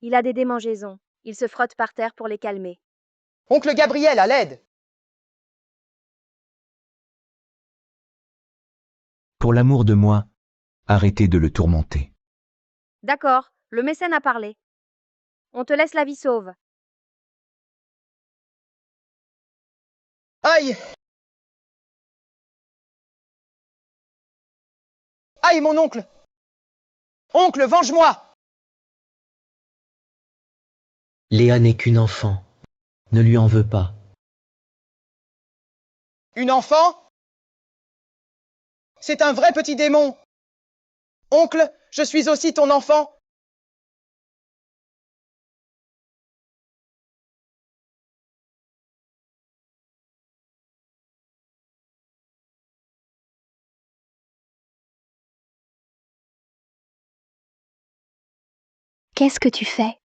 Il a des démangeaisons. Il se frotte par terre pour les calmer. Oncle Gabriel, à l'aide! Pour l'amour de moi, arrêtez de le tourmenter. D'accord, le mécène a parlé. On te laisse la vie sauve. Aïe! Aïe, mon oncle! Oncle, venge-moi! Léa n'est qu'une enfant. Ne lui en veux pas. Une enfant? C'est un vrai petit démon! Oncle, je suis aussi ton enfant! Qu'est-ce que tu fais?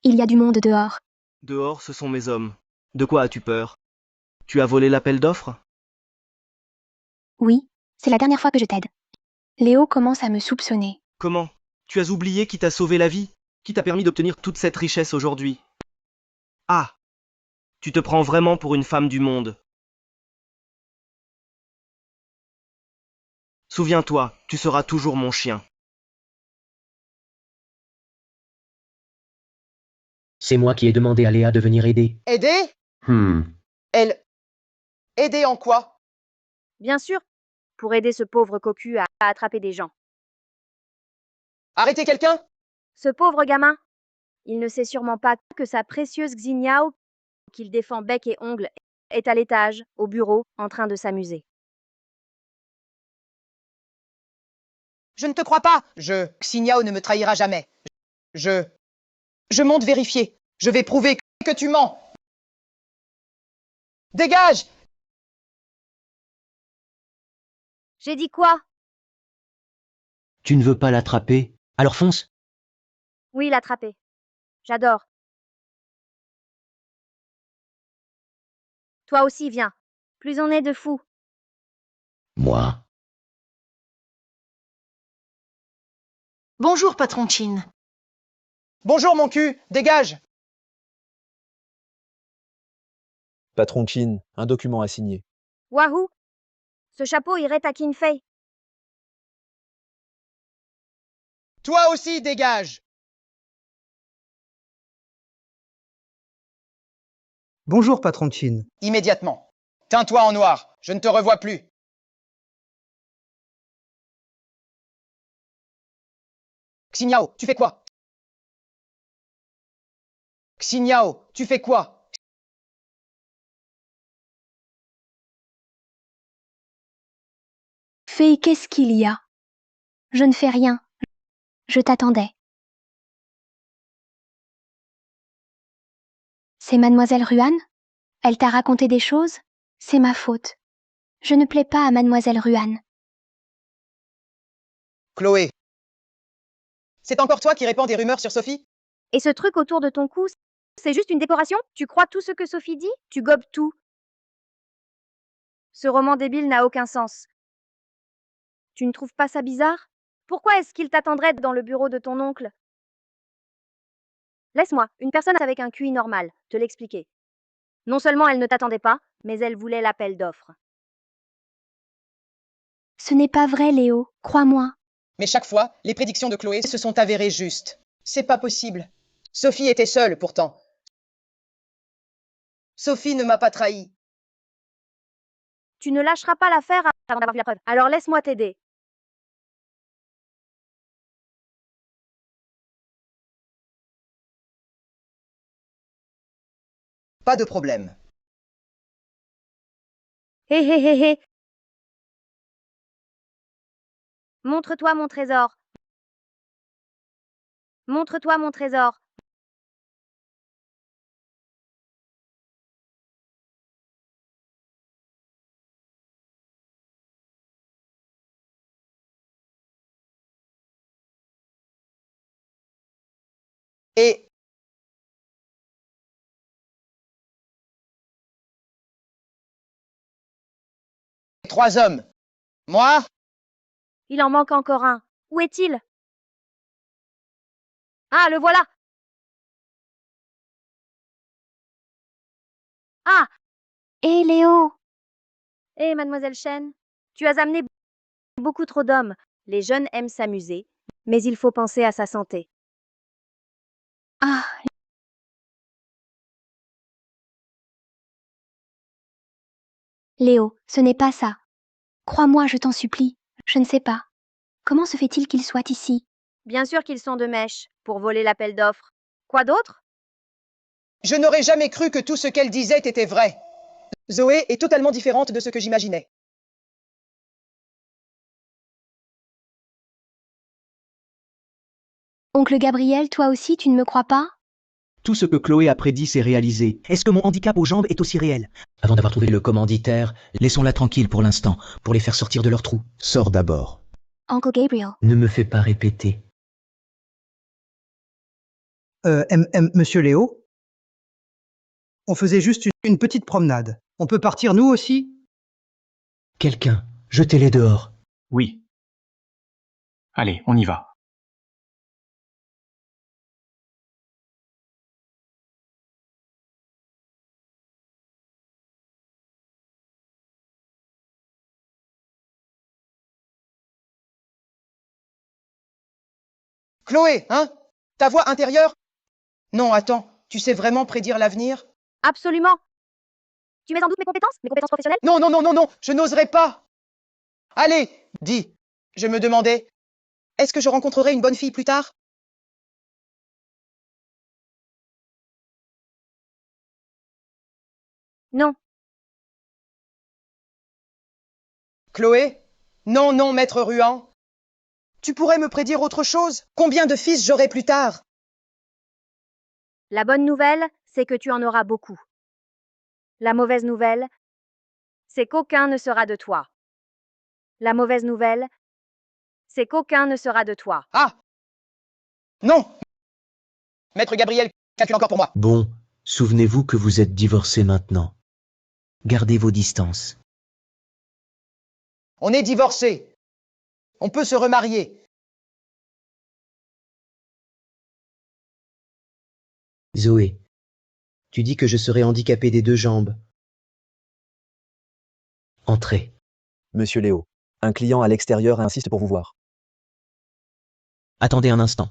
Il y a du monde dehors. Dehors, ce sont mes hommes. De quoi as-tu peur? Tu as volé l'appel d'offres? Oui, c'est la dernière fois que je t'aide. Léo commence à me soupçonner. Comment? Tu as oublié qui t'a sauvé la vie? Qui t'a permis d'obtenir toute cette richesse aujourd'hui? Ah! Tu te prends vraiment pour une femme du monde. Souviens-toi, tu seras toujours mon chien. C'est moi qui ai demandé à Léa de venir aider. Aider? Elle... Aider en quoi? Bien sûr, pour aider ce pauvre cocu à attraper des gens. Arrêter quelqu'un? Ce pauvre gamin, il ne sait sûrement pas que sa précieuse Xinyao, qu'il défend bec et ongles, est à l'étage, au bureau, en train de s'amuser. Je ne te crois pas! Xinyao ne me trahira jamais. Je monte vérifier. Je vais prouver que tu mens. Dégage! J'ai dit quoi? Tu ne veux pas l'attraper? Alors fonce! Oui, l'attraper. J'adore. Toi aussi, viens. Plus on est de fous. Moi? Bonjour, patron Chin. Bonjour mon cul, dégage! Patron Chin, un document à signer. Wahoo! Ce chapeau irait à Qin Fei. Toi aussi, dégage! Bonjour, patron Chin. Immédiatement. Teins-toi en noir, je ne te revois plus. Xinyao, tu fais quoi? Xinyao, tu fais quoi? Fei, qu'est-ce qu'il y a? Je ne fais rien. Je t'attendais. C'est mademoiselle Ruan? Elle t'a raconté des choses? C'est ma faute. Je ne plais pas à mademoiselle Ruan. Chloé. C'est encore toi qui répands des rumeurs sur Sophie? Et ce truc autour de ton cou, C'est juste une décoration? Tu crois tout ce que Sophie dit? Tu gobes tout. Ce roman débile n'a aucun sens. Tu ne trouves pas ça bizarre? Pourquoi est-ce qu'il t'attendrait dans le bureau de ton oncle? Laisse-moi, une personne avec un QI normal, te l'expliquer. Non seulement elle ne t'attendait pas, mais elle voulait l'appel d'offres. Ce n'est pas vrai, Léo, crois-moi. Mais chaque fois, les prédictions de Chloé se sont avérées justes. C'est pas possible. Sophie était seule, pourtant. Sophie ne m'a pas trahi. Tu ne lâcheras pas l'affaire avant d'avoir vu la preuve. Alors laisse-moi t'aider. Pas de problème. Hé hé hé hé. Montre-toi mon trésor. Montre-toi mon trésor. Et... trois hommes. Moi? Il en manque encore un. Où est-il? Ah, le voilà! Ah! Hé, Léo! Hé, mademoiselle Chen, tu as amené beaucoup trop d'hommes. Les jeunes aiment s'amuser, mais il faut penser à sa santé. Ah! Léo, ce n'est pas ça. Crois-moi, je t'en supplie. Je ne sais pas. Comment se fait-il qu'ils soient ici? Bien sûr qu'ils sont de mèche, pour voler l'appel d'offres. Quoi d'autre? Je n'aurais jamais cru que tout ce qu'elle disait était vrai. Zoé est totalement différente de ce que j'imaginais. Oncle Gabriel, toi aussi, tu ne me crois pas? Tout ce que Chloé a prédit s'est réalisé. Est-ce que mon handicap aux jambes est aussi réel? Avant d'avoir trouvé le commanditaire, laissons-la tranquille pour l'instant, pour les faire sortir de leur trou. Sors d'abord. Oncle Gabriel. Ne me fais pas répéter. Monsieur Léo? On faisait juste une petite promenade. On peut partir nous aussi? Quelqu'un, jetez-les dehors. Oui. Allez, on y va. Chloé, hein? Ta voix intérieure? Non, attends, tu sais vraiment prédire l'avenir? Absolument. Tu mets en doute mes compétences professionnelles? Non, non, non, non, non, je n'oserais pas. Allez, dis. Je me demandais, est-ce que je rencontrerai une bonne fille plus tard? Non. Chloé? Non, non, maître Ruan. Tu pourrais me prédire autre chose? Combien de fils j'aurai plus tard? La bonne nouvelle, c'est que tu en auras beaucoup. La mauvaise nouvelle, c'est qu'aucun ne sera de toi. La mauvaise nouvelle, c'est qu'aucun ne sera de toi. Ah! Non! Maître Gabriel, calcule encore pour moi. Bon, souvenez-vous que vous êtes divorcés maintenant. Gardez vos distances. On est divorcés. On peut se remarier. Zoé, tu dis que je serai handicapé des deux jambes. Entrez. Monsieur Léo, un client à l'extérieur insiste pour vous voir. Attendez un instant.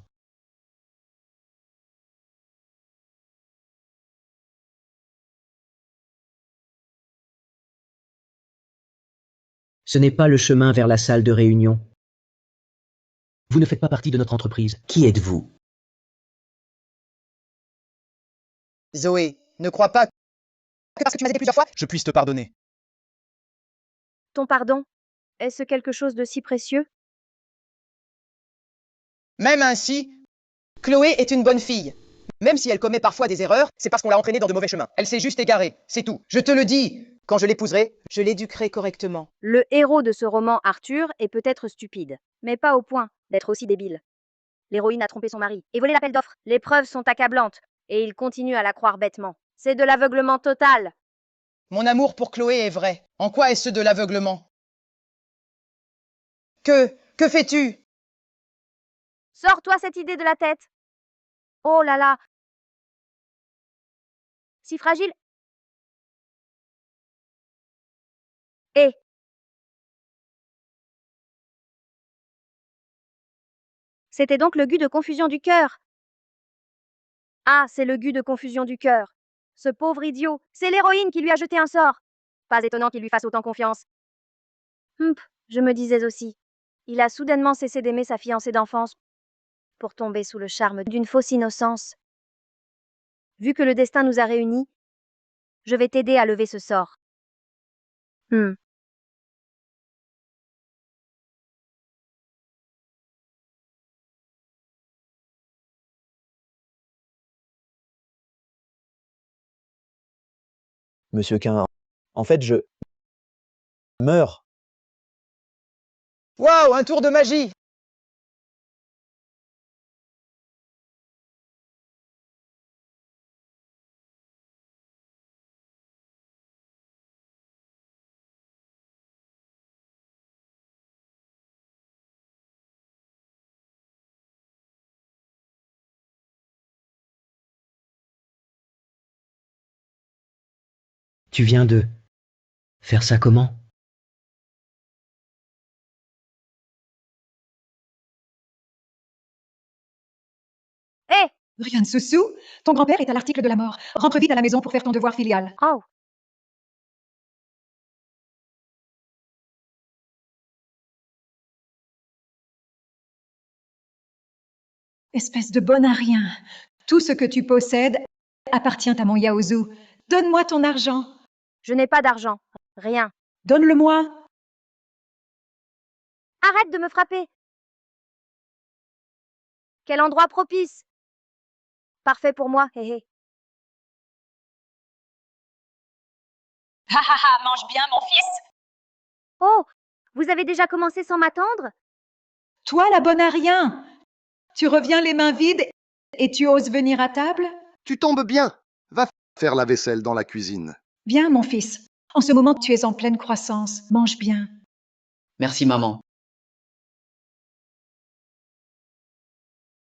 Ce n'est pas le chemin vers la salle de réunion. Vous ne faites pas partie de notre entreprise. Qui êtes-vous? Zoé, ne crois pas que parce que tu m'as aidé plusieurs fois, Je puisse te pardonner. Ton pardon, est-ce quelque chose de si précieux? même ainsi, Chloé est une bonne fille. Même si elle commet parfois des erreurs, c'est parce qu'on l'a entraînée dans de mauvais chemins. Elle s'est juste égarée, c'est tout. Je te le dis, quand je l'épouserai, je l'éduquerai correctement. Le héros de ce roman, Arthur, est peut-être stupide, mais pas au point d'être aussi débile. L'héroïne a trompé son mari et volé l'appel d'offres. Les preuves sont accablantes. Et il continue à la croire bêtement. C'est de l'aveuglement total. Mon amour pour Chloé est vrai. En quoi est-ce de l'aveuglement? Que fais-tu? Sors-toi cette idée de la tête. Oh là là. Si fragile. Et c'était donc le gu de confusion du cœur. Ah, c'est le gu de confusion du cœur. Ce pauvre idiot, c'est l'héroïne qui lui a jeté un sort. Pas étonnant qu'il lui fasse autant confiance. Je me disais aussi. Il a soudainement cessé d'aimer sa fiancée d'enfance pour tomber sous le charme d'une fausse innocence. Vu que le destin nous a réunis, je vais t'aider à lever ce sort. Monsieur Quin, en fait, je meurs. Waouh, un tour de magie! Tu viens de faire ça comment? Hé! Rien de sous. Ton grand-père est à l'article de la mort. Rentre vite à la maison pour faire ton devoir filial. Oh! Espèce de bon à rien. Tout ce que tu possèdes appartient à mon Yaozu. Donne-moi ton argent. Je n'ai pas d'argent. Rien. Donne-le-moi. Arrête de me frapper. Quel endroit propice. Parfait pour moi, hé hé. Ha ha ha, mange bien, mon fils. Oh! Vous avez déjà commencé sans m'attendre? Toi, la bonne à rien. Tu reviens les mains vides et tu oses venir à table? Tu tombes bien. Va faire la vaisselle dans la cuisine. Bien, mon fils. En ce moment, tu es en pleine croissance. Mange bien. Merci, maman.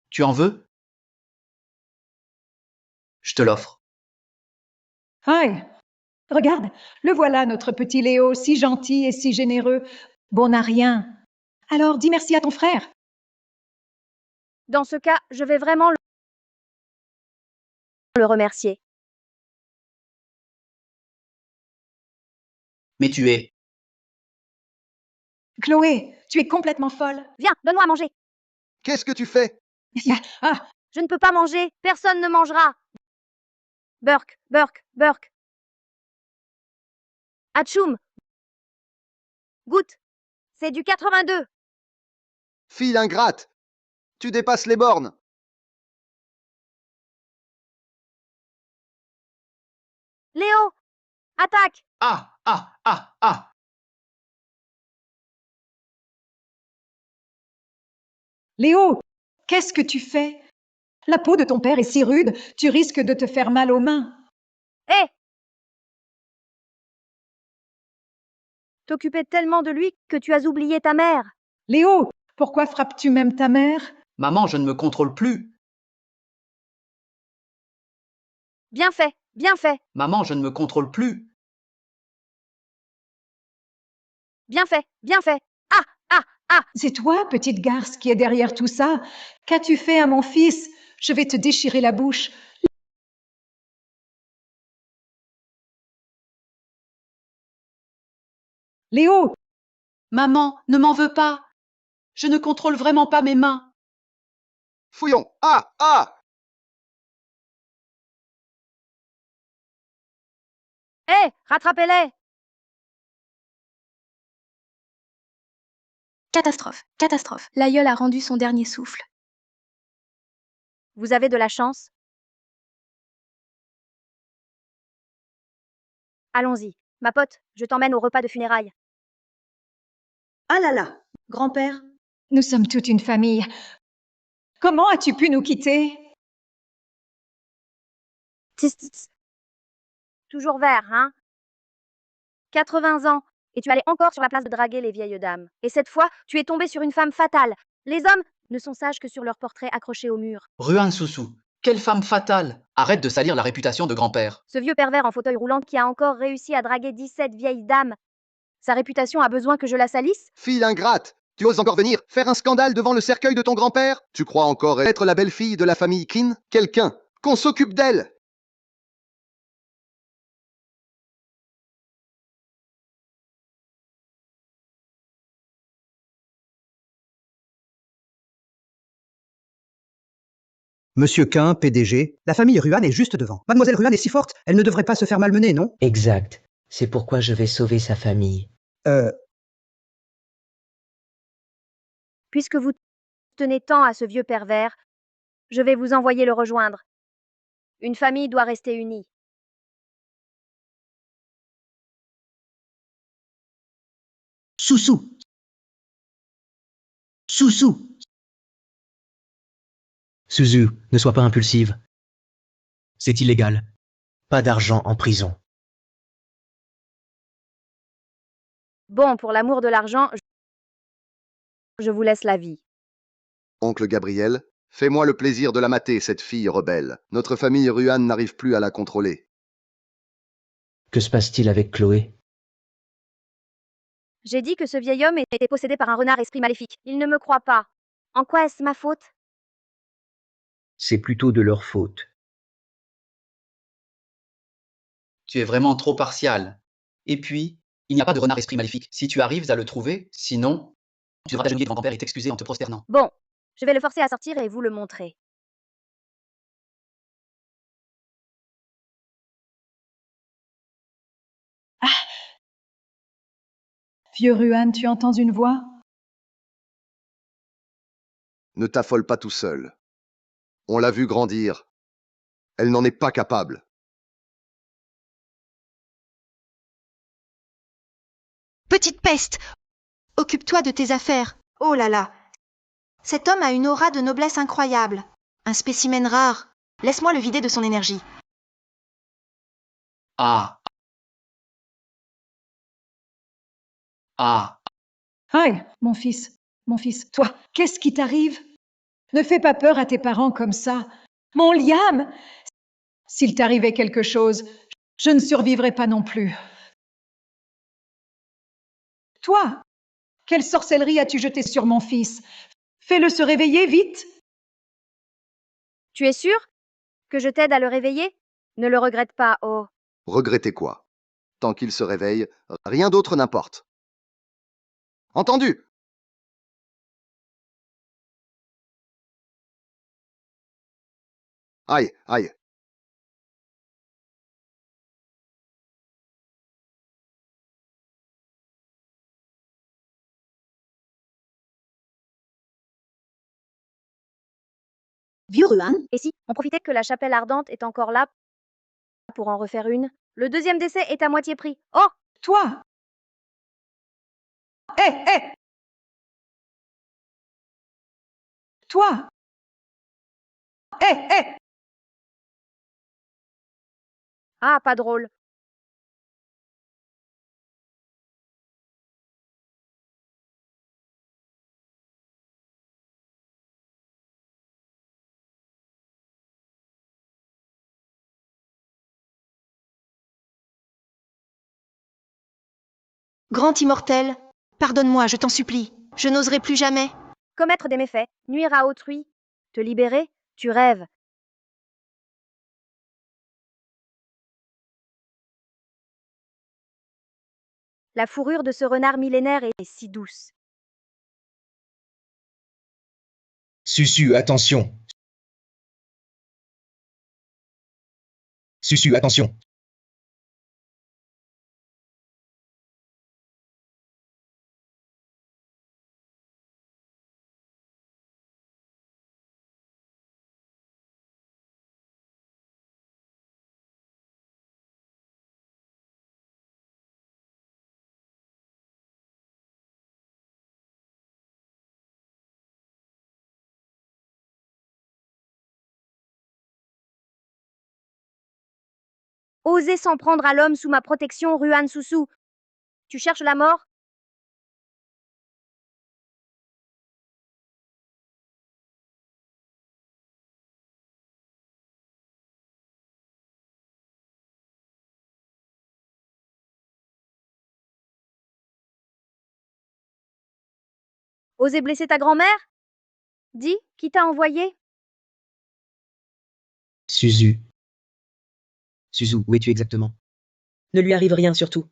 Tu en veux? Je te l'offre. Aïe! Regarde, le voilà, notre petit Léo, si gentil et si généreux. Bon à rien. Alors, dis merci à ton frère. Dans ce cas, je vais vraiment le remercier. Mais tu es. Chloé, tu es complètement folle. Viens, donne-moi à manger. Qu'est-ce que tu fais? Ah, Je ne peux pas manger. Personne ne mangera. Burk, Burk, Burk. Atchoum. Goûte. C'est du 82. Fille ingrate. Tu dépasses les bornes. Léo, attaque. Ah, ah, ah, ah. Léo, qu'est-ce que tu fais? La peau de ton père est si rude, tu risques de te faire mal aux mains. Hé! T'occupais tellement de lui que tu as oublié ta mère. Léo, pourquoi frappes-tu même ta mère? Maman, je ne me contrôle plus. Bien fait, bien fait, Maman, je ne me contrôle plus. bien fait, bien fait. Ah, ah, ah. C'est toi, petite garce, qui est derrière tout ça. Qu'as-tu fait à mon fils? Je vais te déchirer la bouche. Léo! Maman, ne m'en veux pas. Je ne contrôle vraiment pas mes mains. Fouillons. Ah, ah. Hé, rattrapez-les. Catastrophe, catastrophe. L'aïeul a rendu son dernier souffle. Vous avez de la chance. Allons-y. Ma pote, je t'emmène au repas de funérailles. Ah là là, grand-père. Nous sommes toute une famille. Comment as-tu pu nous quitter? Tss, tss, tss. Toujours vert, hein? 80 ans, et tu allais encore sur la place de draguer les vieilles dames. Et cette fois, tu es tombé sur une femme fatale. Les hommes ne sont sages que sur leurs portraits accrochés au mur. Ruan Soussou, quelle femme fatale! Arrête de salir la réputation de grand-père. Ce vieux pervers en fauteuil roulant qui a encore réussi à draguer 17 vieilles dames. Sa réputation a besoin que je la salisse? Fille ingrate! Tu oses encore venir faire un scandale devant le cercueil de ton grand-père? Tu crois encore être la belle-fille de la famille Kin? Quelqu'un! Qu'on s'occupe d'elle! Monsieur Quin, PDG, la famille Ruan est juste devant. Mademoiselle Ruan est si forte, elle ne devrait pas se faire malmener, non? Exact. C'est pourquoi je vais sauver sa famille. Puisque vous tenez tant à ce vieux pervers, je vais vous envoyer le rejoindre. Une famille doit rester unie. Soussou! Soussou! Suzu, ne sois pas impulsive. C'est illégal. Pas d'argent en prison. Bon, pour l'amour de l'argent, je vous laisse la vie. Oncle Gabriel, fais-moi le plaisir de la mater, cette fille rebelle. Notre famille Ruan n'arrive plus à la contrôler. Que se passe-t-il avec Chloé? J'ai dit que ce vieil homme était possédé par un renard esprit maléfique. Il ne me croit pas. En quoi est-ce ma faute? C'est plutôt de leur faute. Tu es vraiment trop partial. Et puis, il n'y a pas de renard esprit maléfique. Si tu arrives à le trouver, sinon, tu devras t'agenouiller devant grand-père et t'excuser en te prosternant. Bon, je vais le forcer à sortir et vous le montrer. Vieux Ruan, tu entends une voix? Ne t'affole pas tout seul. On l'a vu grandir. Elle n'en est pas capable. Petite peste! Occupe-toi de tes affaires. Oh là là! Cet homme a une aura de noblesse incroyable. Un spécimen rare. Laisse-moi le vider de son énergie. Ah. Ah. Aïe, mon fils, toi, qu'est-ce qui t'arrive? Ne fais pas peur à tes parents comme ça. Mon Liam! S'il t'arrivait quelque chose, je ne survivrais pas non plus. Toi, quelle sorcellerie as-tu jetée sur mon fils? Fais-le se réveiller vite! Tu es sûr que je t'aide à le réveiller? Ne le regrette pas, oh. Regretter quoi? Tant qu'il se réveille, rien d'autre n'importe. Entendu? Aïe, aïe. Vieux Ruan? Et si on profitait que la chapelle ardente est encore là pour en refaire une? Le deuxième décès est à moitié prix. Oh! Toi! Hé! Toi! Hé! Ah, pas drôle. Grand immortel, pardonne-moi, je t'en supplie. Je n'oserai plus jamais. Commettre des méfaits, nuire à autrui, te libérer, tu rêves. La fourrure de ce renard millénaire est si douce. Susu, attention. Susu, attention. Oser s'en prendre à l'homme sous ma protection, Ruan Soussou. Tu cherches la mort? Oser blesser ta grand-mère? Dis, qui t'a envoyé? Suzu. Suzu, où es-tu exactement? Ne lui arrive rien surtout.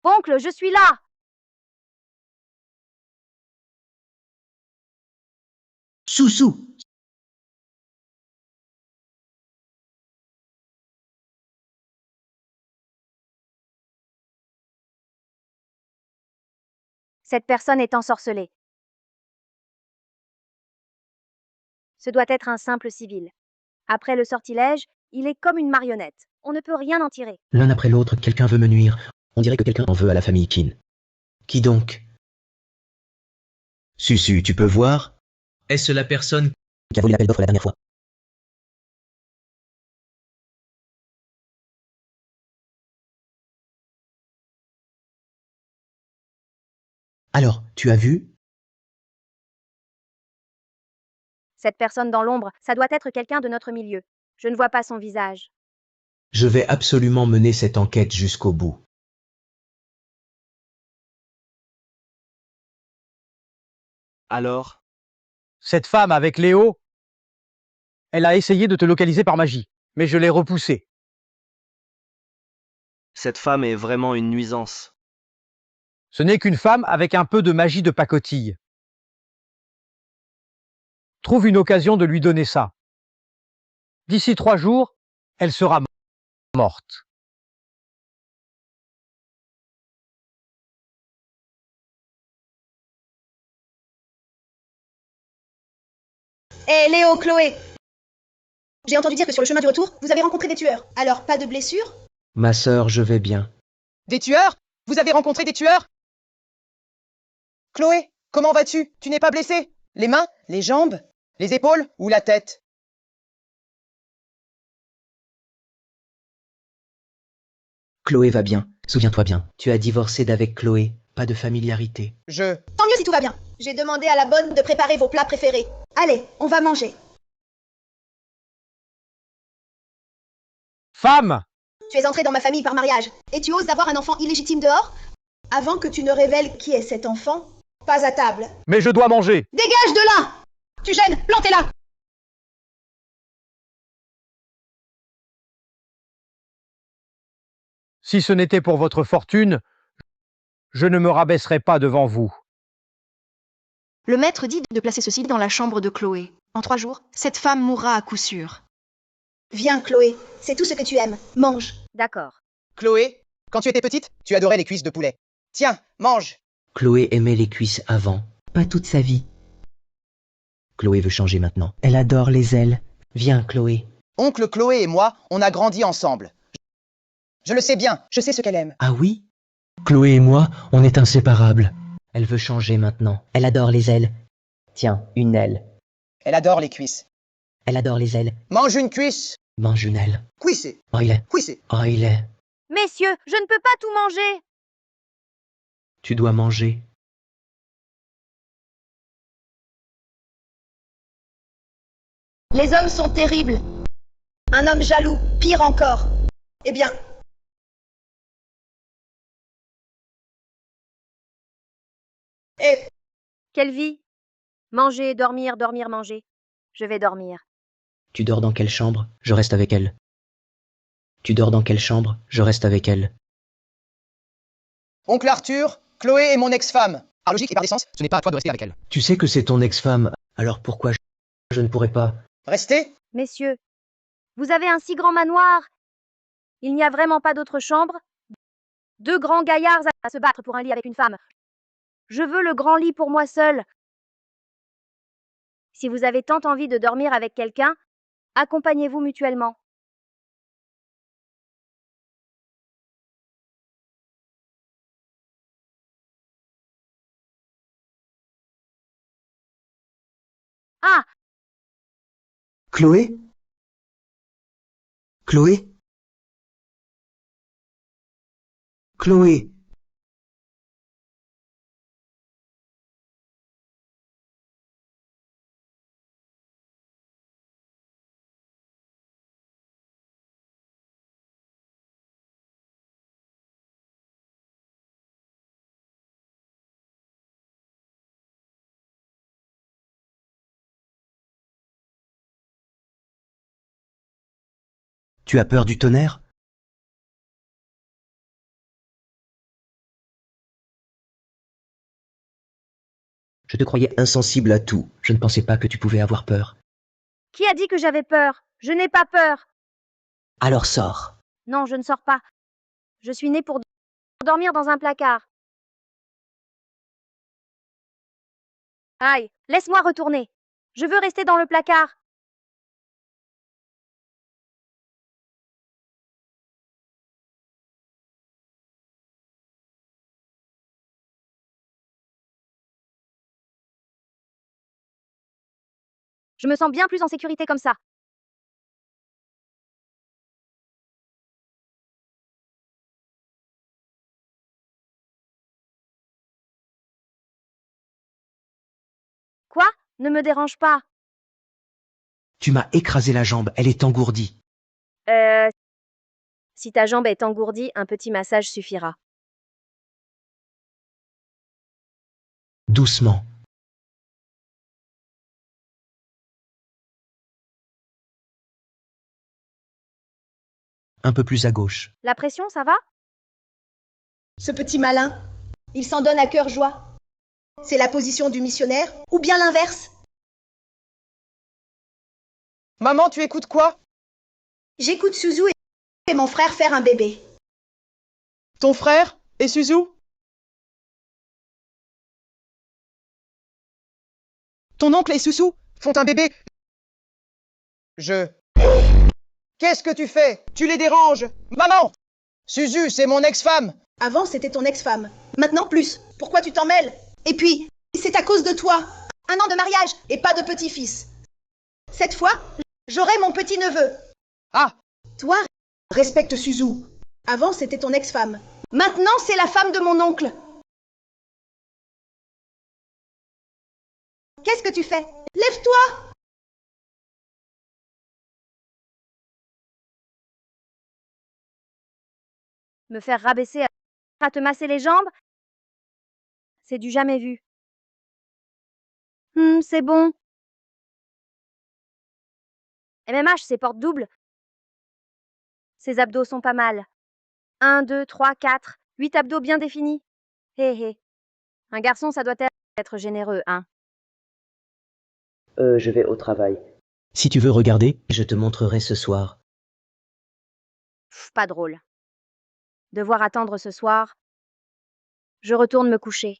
Oncle, je suis là! Soussou! Cette personne est ensorcelée. Ce doit être un simple civil. Après le sortilège, il est comme une marionnette. On ne peut rien en tirer. L'un après l'autre, quelqu'un veut me nuire. On dirait que quelqu'un en veut à la famille Kin. Qui donc? Susu, tu peux voir? Est-ce la personne Qui a volé l'appel d'offres la dernière fois? Alors, tu as vu? Cette personne dans l'ombre, ça doit être quelqu'un de notre milieu. Je ne vois pas son visage. Je vais absolument mener cette enquête jusqu'au bout. Alors? Cette femme avec Léo, elle a essayé de te localiser par magie, mais je l'ai repoussée. Cette femme est vraiment une nuisance. Ce n'est qu'une femme avec un peu de magie de pacotille. Trouve une occasion de lui donner ça. D'ici 3 jours, elle sera morte. Hé, Léo, Chloé! J'ai entendu dire que sur le chemin du retour, vous avez rencontré des tueurs. Alors, pas de blessures? Ma sœur, je vais bien. Des tueurs? Vous avez rencontré des tueurs? Chloé, comment vas-tu? Tu n'es pas blessée? Les mains? Les jambes? Les épaules? Ou la tête? Chloé va bien. Souviens-toi bien. Tu as divorcé d'avec Chloé. Pas de familiarité. Tant mieux si tout va bien. J'ai demandé à la bonne de préparer vos plats préférés. Allez, on va manger. Femme! Tu es entrée dans ma famille par mariage, et tu oses avoir un enfant illégitime dehors? Avant que tu ne révèles qui est cet enfant, pas à table. Mais je dois manger! Dégage de là! Tu gênes, plantez-la! Si ce n'était pour votre fortune, je ne me rabaisserais pas devant vous. Le maître dit de placer ceci dans la chambre de Chloé. En 3 jours, cette femme mourra à coup sûr. Viens, Chloé, c'est tout ce que tu aimes. Mange. D'accord. Chloé, quand tu étais petite, tu adorais les cuisses de poulet. Tiens, mange. Chloé aimait les cuisses avant. Pas toute sa vie. Chloé veut changer maintenant. Elle adore les ailes. Viens, Chloé. Oncle Chloé et moi, on a grandi ensemble. Je le sais bien, je sais ce qu'elle aime. Ah oui? Chloé et moi, on est inséparables. Elle veut changer maintenant. Elle adore les ailes. Tiens, une aile. Elle adore les cuisses. Elle adore les ailes. Mange une cuisse. Mange une aile. Cuissez. Oh, il est. Cuissez. Oh, il est. Messieurs, je ne peux pas tout manger. Tu dois manger. Les hommes sont terribles. Un homme jaloux, pire encore. Eh bien... Eh, Quelle vie? Manger, dormir, dormir, manger. Je vais dormir. Tu dors dans quelle chambre? Je reste avec elle. Tu dors dans quelle chambre? Je reste avec elle. Oncle Arthur, Chloé est mon ex-femme. Par logique et par décence, ce n'est pas à toi de rester avec elle. Tu sais que c'est ton ex-femme. Alors pourquoi je ne pourrais pas? Restez. Messieurs, vous avez un si grand manoir. Il n'y a vraiment pas d'autre chambre? 2 grands gaillards à se battre pour un lit avec une femme. Je veux le grand lit pour moi seul. Si vous avez tant envie de dormir avec quelqu'un, accompagnez-vous mutuellement. Ah! Chloé? Chloé? Chloé? Tu as peur du tonnerre? Je te croyais insensible à tout. Je ne pensais pas que tu pouvais avoir peur. Qui a dit que j'avais peur? Je n'ai pas peur. Alors sors. Non, je ne sors pas. Je suis née pour dormir dans un placard. Aïe, laisse-moi retourner. Je veux rester dans le placard. Je me sens bien plus en sécurité comme ça. Quoi? Ne me dérange pas. Tu m'as écrasé la jambe, elle est engourdie. Si ta jambe est engourdie, un petit massage suffira. Doucement. Un peu plus à gauche. La pression, ça va? Ce petit malin, il s'en donne à cœur joie. C'est la position du missionnaire, ou bien l'inverse? Maman, tu écoutes quoi? J'écoute Suzu et mon frère faire un bébé. Ton frère et Suzu? Ton oncle et Suzu font un bébé? Qu'est-ce que tu fais? Tu les déranges! Maman! Suzu, c'est mon ex-femme! Avant, c'était ton ex-femme. Maintenant, plus. Pourquoi tu t'en mêles? Et puis, c'est à cause de toi. 1 an de mariage et pas de petit-fils. Cette fois, j'aurai mon petit-neveu. Ah! Toi, respecte Suzu. Avant, c'était ton ex-femme. Maintenant, c'est la femme de mon oncle. Qu'est-ce que tu fais? Lève-toi! Me faire rabaisser à te masser les jambes? C'est du jamais vu. C'est bon. MMH, c'est porte double. Ces abdos sont pas mal. 1, 2, 3, 4, 8 abdos bien définis. Hé hé. Un garçon, ça doit être généreux, hein. Je vais au travail. Si tu veux regarder, je te montrerai ce soir. Pas drôle. Devoir attendre ce soir. Je retourne me coucher.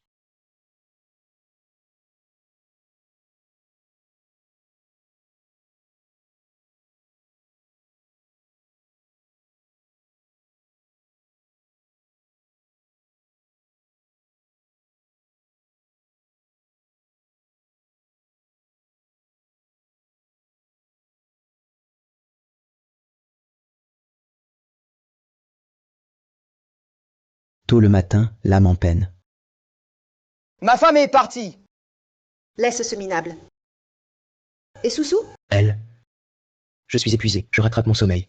Tôt le matin, l'âme en peine. Ma femme est partie! Laisse ce minable. Et Soussou? Elle. Je suis épuisé, je rattrape mon sommeil.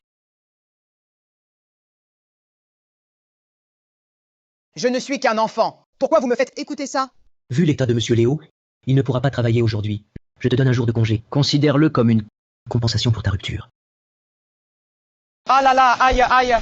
Je ne suis qu'un enfant. Pourquoi vous me faites écouter ça? Vu l'état de Monsieur Léo, il ne pourra pas travailler aujourd'hui. Je te donne un jour de congé. Considère-le comme une compensation pour ta rupture. Ah là là, aïe, aïe!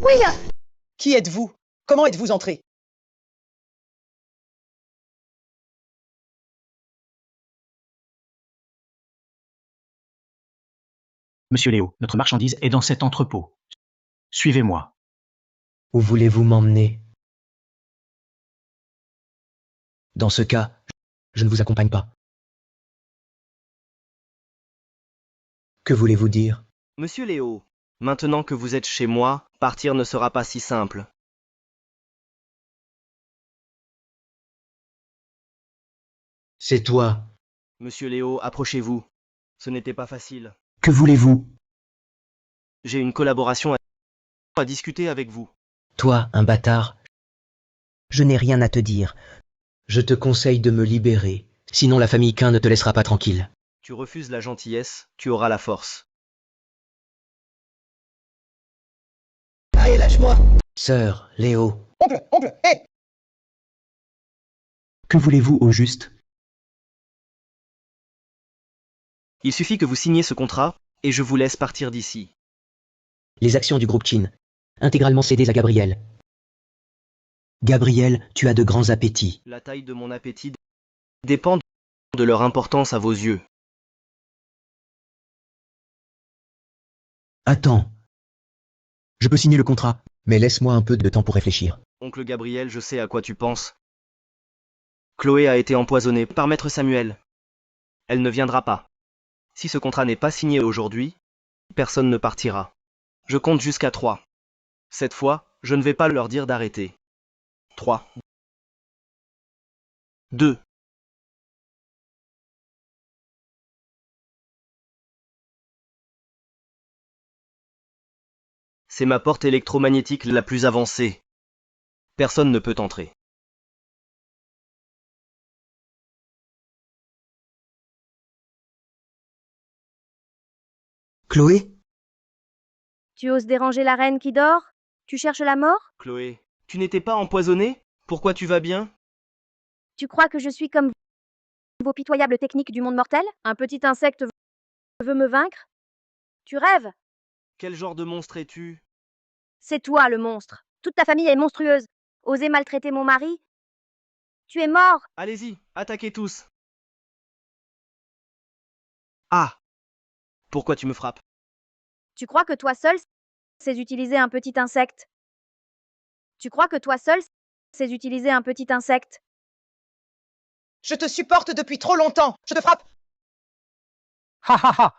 Oui! Qui êtes-vous? Comment êtes-vous entré? Monsieur Léo, notre marchandise est dans cet entrepôt. Suivez-moi. Où voulez-vous m'emmener? Dans ce cas, je ne vous accompagne pas. Que voulez-vous dire? Monsieur Léo, maintenant que vous êtes chez moi, partir ne sera pas si simple. C'est toi. Monsieur Léo, approchez-vous. Ce n'était pas facile. Que voulez-vous? J'ai une collaboration à discuter avec vous. Toi, un bâtard. Je n'ai rien à te dire. Je te conseille de me libérer, sinon la famille Quin ne te laissera pas tranquille. Tu refuses la gentillesse, tu auras la force. Allez, lâche-moi. Sœur, Léo. Oncle, hé! Que voulez-vous au juste? Il suffit que vous signiez ce contrat, et je vous laisse partir d'ici. Les actions du groupe Qin, intégralement cédées à Gabriel. Gabriel, tu as de grands appétits. La taille de mon appétit dépend de leur importance à vos yeux. Attends. Je peux signer le contrat, mais laisse-moi un peu de temps pour réfléchir. Oncle Gabriel, je sais à quoi tu penses. Chloé a été empoisonnée par Maître Samuel. Elle ne viendra pas. Si ce contrat n'est pas signé aujourd'hui, personne ne partira. Je compte jusqu'à 3. Cette fois, je ne vais pas leur dire d'arrêter. 3. 2. C'est ma porte électromagnétique la plus avancée. Personne ne peut entrer. Chloé? Tu oses déranger la reine qui dort? Tu cherches la mort? Chloé, tu n'étais pas empoisonnée? Pourquoi tu vas bien? Tu crois que je suis comme vos pitoyables techniques du monde mortel? Un petit insecte veut me vaincre? Tu rêves? Quel genre de monstre es-tu? C'est toi le monstre. Toute ta famille est monstrueuse. Oser maltraiter mon mari? Tu es mort. Allez-y, attaquez tous. Ah! Pourquoi tu me frappes? Tu crois que toi seul sais utiliser un petit insecte? Tu crois que toi seul sais utiliser un petit insecte? Je te supporte depuis trop longtemps. Je te frappe. Ha ha ha!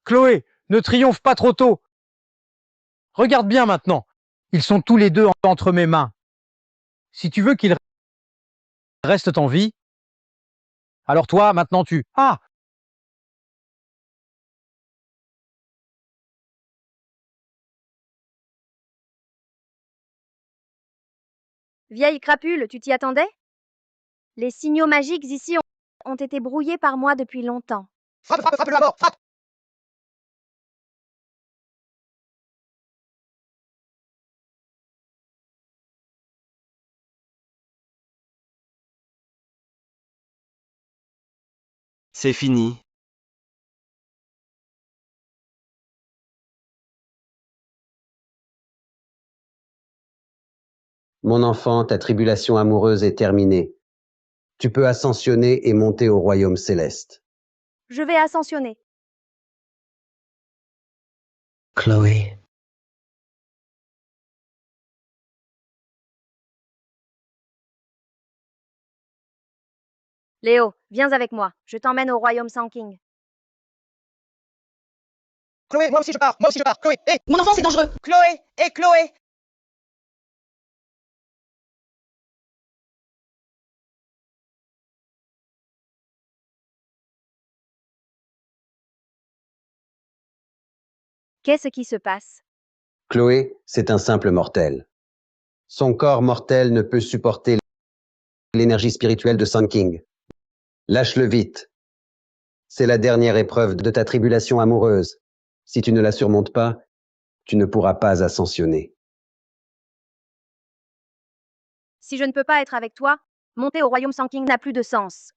Chloé, ne triomphe pas trop tôt. Regarde bien maintenant. Ils sont tous les deux entre mes mains. Si tu veux qu'ils restent en vie, alors toi, maintenant tu... Ah! Vieille crapule, tu t'y attendais? Les signaux magiques ici ont été brouillés par moi depuis longtemps. Frappe-le à mort, frappe! C'est fini. Mon enfant, ta tribulation amoureuse est terminée. Tu peux ascensionner et monter au royaume céleste. Je vais ascensionner. Chloé. Léo, viens avec moi. Je t'emmène au royaume Sans King. Chloé, moi aussi je pars. Chloé, hé! Mon enfant, c'est dangereux. Chloé, hé, Chloé! Qu'est-ce qui se passe? Chloé, c'est un simple mortel. Son corps mortel ne peut supporter l'énergie spirituelle de Sun King. Lâche-le vite. C'est la dernière épreuve de ta tribulation amoureuse. Si tu ne la surmontes pas, tu ne pourras pas ascensionner. Si je ne peux pas être avec toi, monter au royaume Sans King n'a plus de sens.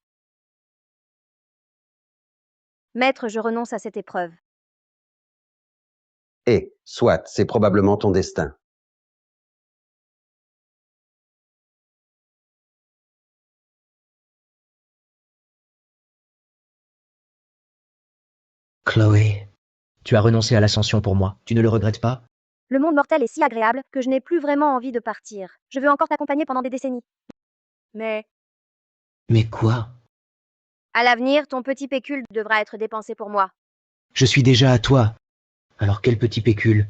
Maître, je renonce à cette épreuve. Et, soit, c'est probablement ton destin. Chloé. Tu as renoncé à l'ascension pour moi. Tu ne le regrettes pas? Le monde mortel est si agréable que je n'ai plus vraiment envie de partir. Je veux encore t'accompagner pendant des décennies. Mais, Mais quoi? à l'avenir, ton petit pécule devra être dépensé pour moi. Je suis déjà à toi. Alors quel petit pécule?